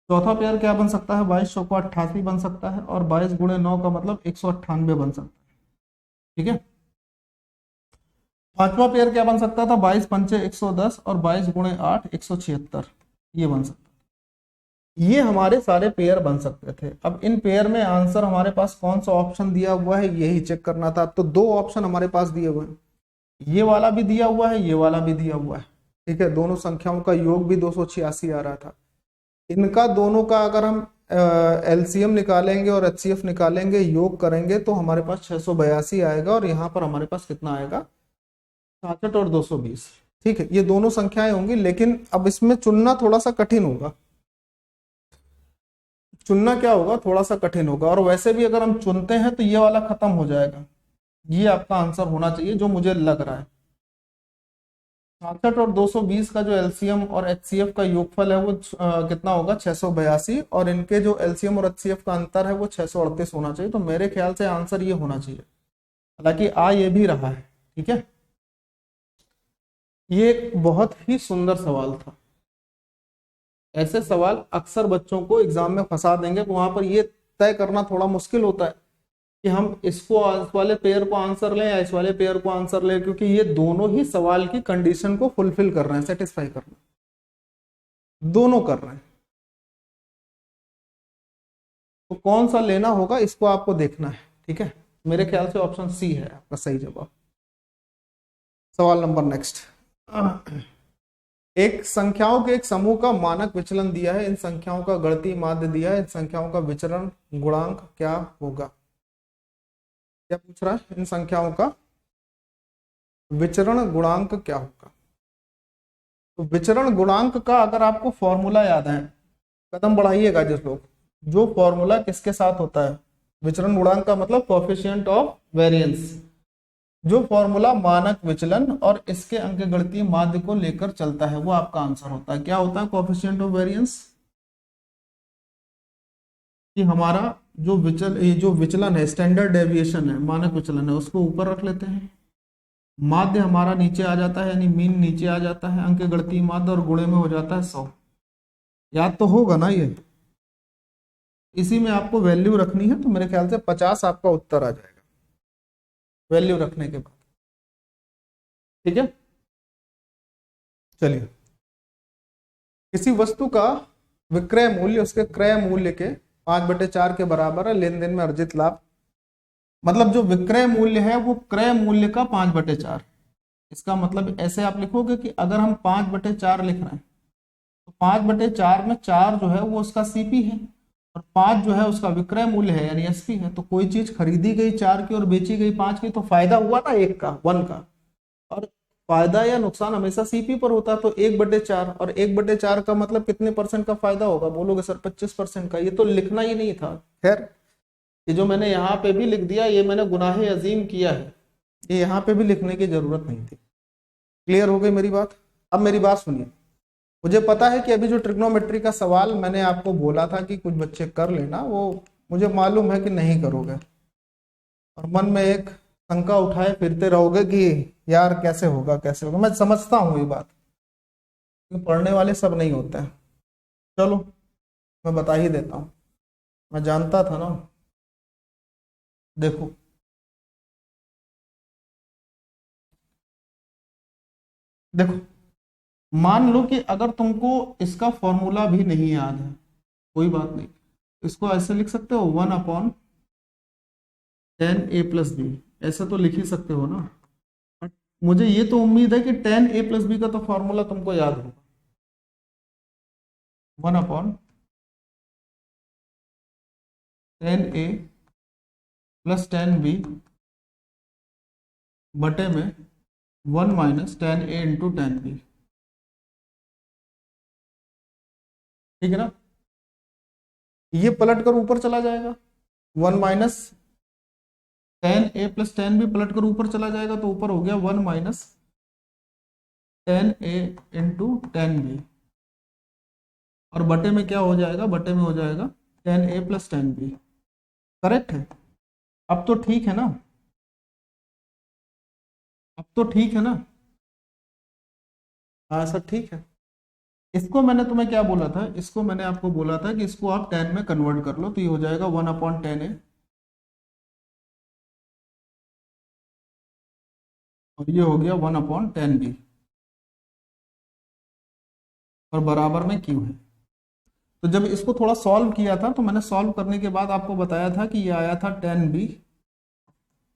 चौथा पेयर क्या बन सकता है, 22 चौको 88 बन सकता है, और 22 गुणे 9 का मतलब 198 बन सकता है, ठीक है। पांचवा पेयर क्या बन सकता था, 22 पंचे 110 और 22 गुणे 8 176, ये बन सकता है। ये हमारे सारे पेयर बन सकते थे। अब इन पेयर में आंसर हमारे पास कौन सा ऑप्शन दिया हुआ है यही चेक करना था। तो दो ऑप्शन हमारे पास दिए हुए हैं, ये वाला भी दिया हुआ है, ये वाला भी दिया हुआ है, ठीक है। दोनों संख्याओं का योग भी 286 आ रहा था। इनका दोनों का अगर हम LCM निकालेंगे और HCF निकालेंगे, योग करेंगे, तो हमारे पास 682 आएगा, और यहाँ पर हमारे पास कितना आएगा, 66 और 220, ठीक है। ये दोनों संख्याएं होंगी, लेकिन अब इसमें चुनना थोड़ा सा कठिन होगा। चुनना क्या होगा, थोड़ा सा कठिन होगा। और वैसे भी अगर हम चुनते हैं तो ये वाला खत्म हो जाएगा। ये आपका आंसर होना चाहिए जो मुझे लग रहा है। 66 और 220 का जो LCM और HCF का योगफल है वो कितना होगा, 682, और इनके जो LCM और HCF का अंतर है वो 638 होना चाहिए। तो मेरे ख्याल से आंसर ये होना चाहिए, हालांकि ये भी रहा है, ठीक है। ये एक बहुत ही सुंदर सवाल था। ऐसे सवाल अक्सर बच्चों को एग्जाम में फंसा देंगे, वहां पर ये तय करना थोड़ा मुश्किल होता है कि हम इस वाले पेयर को आंसर लें या इस वाले पेयर को आंसर लें, क्योंकि ये दोनों ही सवाल की कंडीशन को फुलफिल कर रहे हैं, सेटिस्फाई कर रहे हैं, दोनों कर रहे हैं। तो कौन सा लेना होगा इसको आपको देखना है, ठीक है। मेरे ख्याल से ऑप्शन सी है आपका सही जवाब। सवाल नंबर नेक्स्ट। एक संख्याओं के एक समूह का मानक विचलन दिया है, इन संख्याओं का गणितीय माध्य दिया है, इन संख्याओं का विचरण गुणांक क्या होगा। क्या पूछ रहा है, इन संख्याओं का विचरण गुणांक क्या होगा। तो विचरण गुणांक का अगर आपको फॉर्मूला याद है, कदम बढ़ाइएगा जिस लोग, जो फॉर्मूला किसके साथ होता है, विचरण गुणांक का मतलब कोएफिशिएंट ऑफ वेरिएंस, जो फॉर्मूला मानक विचलन और इसके अंकगणितीय माध्य को लेकर चलता है वो आपका आंसर होता है। क्या होता है कोएफिशिएंट ऑफ वेरिएंस, कि हमारा ये जो विचलन है, स्टैंडर्ड डेविएशन है, मानक विचलन है, उसको ऊपर रख लेते हैं। माध्य हमारा नीचे आ जाता है, यानी मीन नीचे आ जाता है, अंक गणितीय माध्य और गुणे में हो जाता है 100। याद तो होगा ना ये। इसी में आपको वैल्यू रखनी है, तो मेरे ख्याल से 50 आपका उत्तर आ जाएगा वैल्यू रखने के बाद। ठीक है, चलिए। किसी वस्तु का विक्रय मूल्य उसके क्रय मूल्य के 5/4 के बराबर है। लेन देन में अर्जित लाभ, मतलब जो विक्रय मूल्य है वो क्रय मूल्य का 5/4। इसका मतलब ऐसे आप लिखोगे कि अगर हम 5/4 लिख रहे हैं तो 5/4 में 4 जो है वो उसका सीपी है और 5 जो है उसका विक्रय मूल्य है यानी एसपी है। तो कोई चीज खरीदी गई 4 की और बेची गई 5 की, तो फायदा हुआ ना 1 का, 1 का। और फायदा या नुकसान हमेशा सीपी पर होता है, तो 1/4 और 1/4 का मतलब कितने परसेंट का फायदा होगा? बोलोगे सर 25% का। ये तो लिखना ही नहीं था। खैर, ये जो मैंने यहाँ पे भी लिख दिया, ये मैंने गुनाहे अजीम किया है, ये यहाँ पे भी लिखने की जरूरत नहीं थी। क्लियर हो गई मेरी बात? अब मेरी बात सुनिए। मुझे पता है कि अभी जो ट्रिग्नोमेट्री का सवाल मैंने आपको बोला था कि कुछ बच्चे कर लेना, वो मुझे मालूम है कि नहीं करोगे और मन में एक शंका उठाए फिरते रहोगे कि यार कैसे होगा कैसे होगा। मैं समझता हूँ ये बात, क्योंकि पढ़ने वाले सब नहीं होते हैं। चलो मैं बता ही देता हूँ, मैं जानता था ना। देखो, देखो मान लो कि अगर तुमको इसका फॉर्मूला भी नहीं याद है, कोई बात नहीं, इसको ऐसे लिख सकते हो 1/10a+b, ऐसा तो लिख ही सकते हो ना। बट मुझे ये तो उम्मीद है कि 10a+b का तो फॉर्मूला तुमको याद होगा। 1/10a+10b बटे में 1 - 10a × 10b। ठीक है ना? ये पलट कर ऊपर चला जाएगा, 1 - 10a+10b पलट कर ऊपर चला जाएगा, तो ऊपर हो गया 1 - 10a × 10b और बटे में क्या हो जाएगा? बटे में हो जाएगा 10a+10b। करेक्ट है? अब तो ठीक है ना? अब तो ठीक है ना? हाँ सर ठीक है। इसको मैंने तुम्हें क्या बोला था? इसको मैंने आपको बोला था कि इसको आप 10 में कन्वर्ट कर लो, तो ये हो जाएगा 1/10a और ये हो गया 1/10b और बराबर में क्यू है। तो जब इसको थोड़ा सॉल्व किया था, तो मैंने सॉल्व करने के बाद आपको बताया था कि ये आया था 10b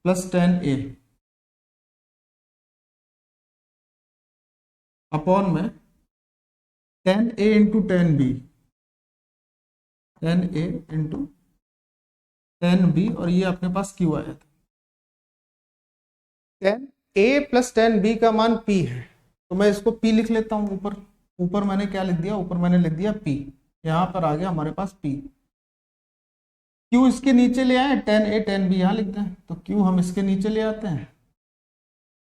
+ 10a अपॉन में 10a × 10b, 10a × 10b और ये अपने पास क्यू आया था। 10a + 10b का मान p है, तो मैं इसको p लिख लेता हूँ। ऊपर ऊपर मैंने क्या लिख दिया? ऊपर मैंने लिख दिया p। यहाँ पर आ गया हमारे पास p। q इसके नीचे ले आए, 10a 10b यहाँ लिख दें, तो q हम इसके नीचे ले आते हैं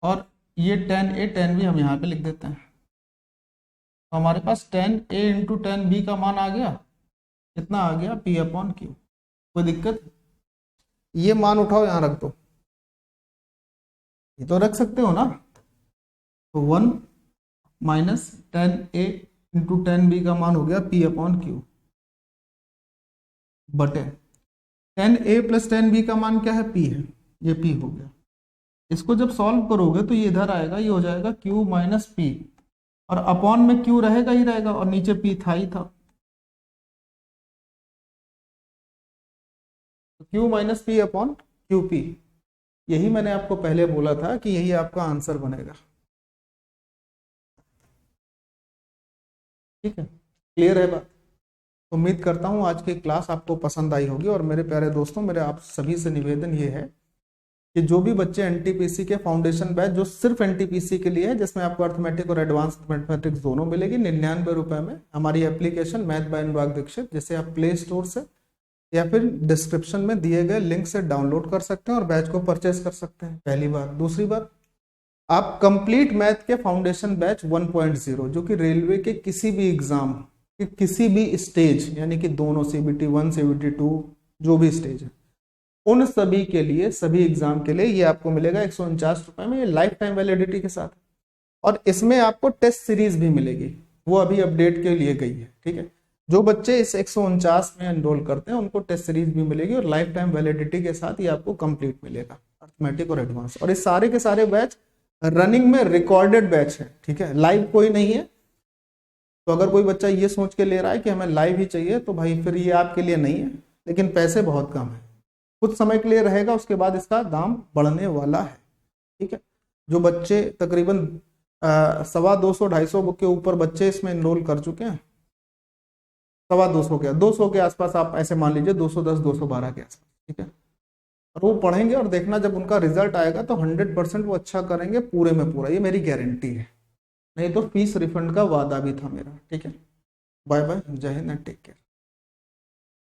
और ये 10a 10b हम यहाँ पे लिख देते हैं। तो हमारे पास 10a × 10b का मान आ गया, कितना आ गया? p/q। कोई दिक्कत? ये मान उठाओ, यहाँ रख दो, ये तो रख सकते हो ना। तो 1 - 10a × 10b का मान हो गया p/q बटे 10a + 10b का मान क्या है? p है, ये p हो गया। इसको जब सॉल्व करोगे तो ये इधर आएगा, ये हो जाएगा q - p और अपॉन में q रहेगा ही रहेगा और नीचे p था ही था, तो q - p/qp। यही मैंने आपको पहले बोला था कि यही आपका आंसर बनेगा। ठीक है, क्लियर है बात? उम्मीद करता हूँ आज की क्लास आपको पसंद आई होगी। और मेरे प्यारे दोस्तों, मेरे आप सभी से निवेदन ये है कि जो भी बच्चे एनटीपीसी के फाउंडेशन बैच, जो सिर्फ एनटीपीसी के लिए है, जिसमें आपको अर्थमेटिक और एडवांस मैथमेटिक्स दोनों मिलेगी 99 रुपए में, हमारी एप्लीकेशन मैथ बाय अनुराग दीक्षित, जिसे आप प्ले स्टोर से या फिर डिस्क्रिप्शन में दिए गए लिंक से डाउनलोड कर सकते हैं और बैच को परचेज कर सकते हैं। पहली बात। दूसरी बात, आप कंप्लीट मैथ के फाउंडेशन बैच 1.0 जो कि रेलवे के किसी भी एग्जाम कि किसी भी स्टेज यानी कि दोनों CBT 1 CBT 2 जो भी स्टेज है उन सभी के लिए, सभी एग्जाम के लिए ये आपको मिलेगा 149 रुपए में, ये लाइफ टाइम वैलिडिटी के साथ। और इसमें आपको टेस्ट सीरीज भी मिलेगी, वो अभी अपडेट के लिए गई है, ठीक है। जो बच्चे इस 149 में एनरोल करते हैं उनको टेस्ट सीरीज भी मिलेगी और लाइफ टाइम वैलिडिटी के साथ ये आपको कंप्लीट मिलेगा, अर्थमेटिक और एडवांस। और ये सारे के सारे बैच रनिंग में रिकॉर्डेड बैच है, ठीक है, लाइव कोई नहीं है। तो अगर कोई बच्चा ये सोच के ले रहा है कि हमें लाइव ही चाहिए तो भाई फिर ये आपके लिए नहीं है, लेकिन पैसे बहुत कम है, कुछ समय के लिए रहेगा, उसके बाद इसका दाम बढ़ने वाला है, ठीक है। जो बच्चे तकरीबन 250 250 के ऊपर बच्चे इसमें एनरोल कर चुके हैं, 250 के 200 के आसपास, आप ऐसे मान लीजिए 210 212 के आसपास, ठीक है। और वो पढ़ेंगे और देखना जब उनका रिजल्ट आएगा तो 100% वो अच्छा करेंगे, पूरे में पूरा, ये मेरी गारंटी है। नहीं तो फीस रिफंड का वादा भी था मेरा, ठीक है। बाय बाय, जय हिंद एंड टेक केयर।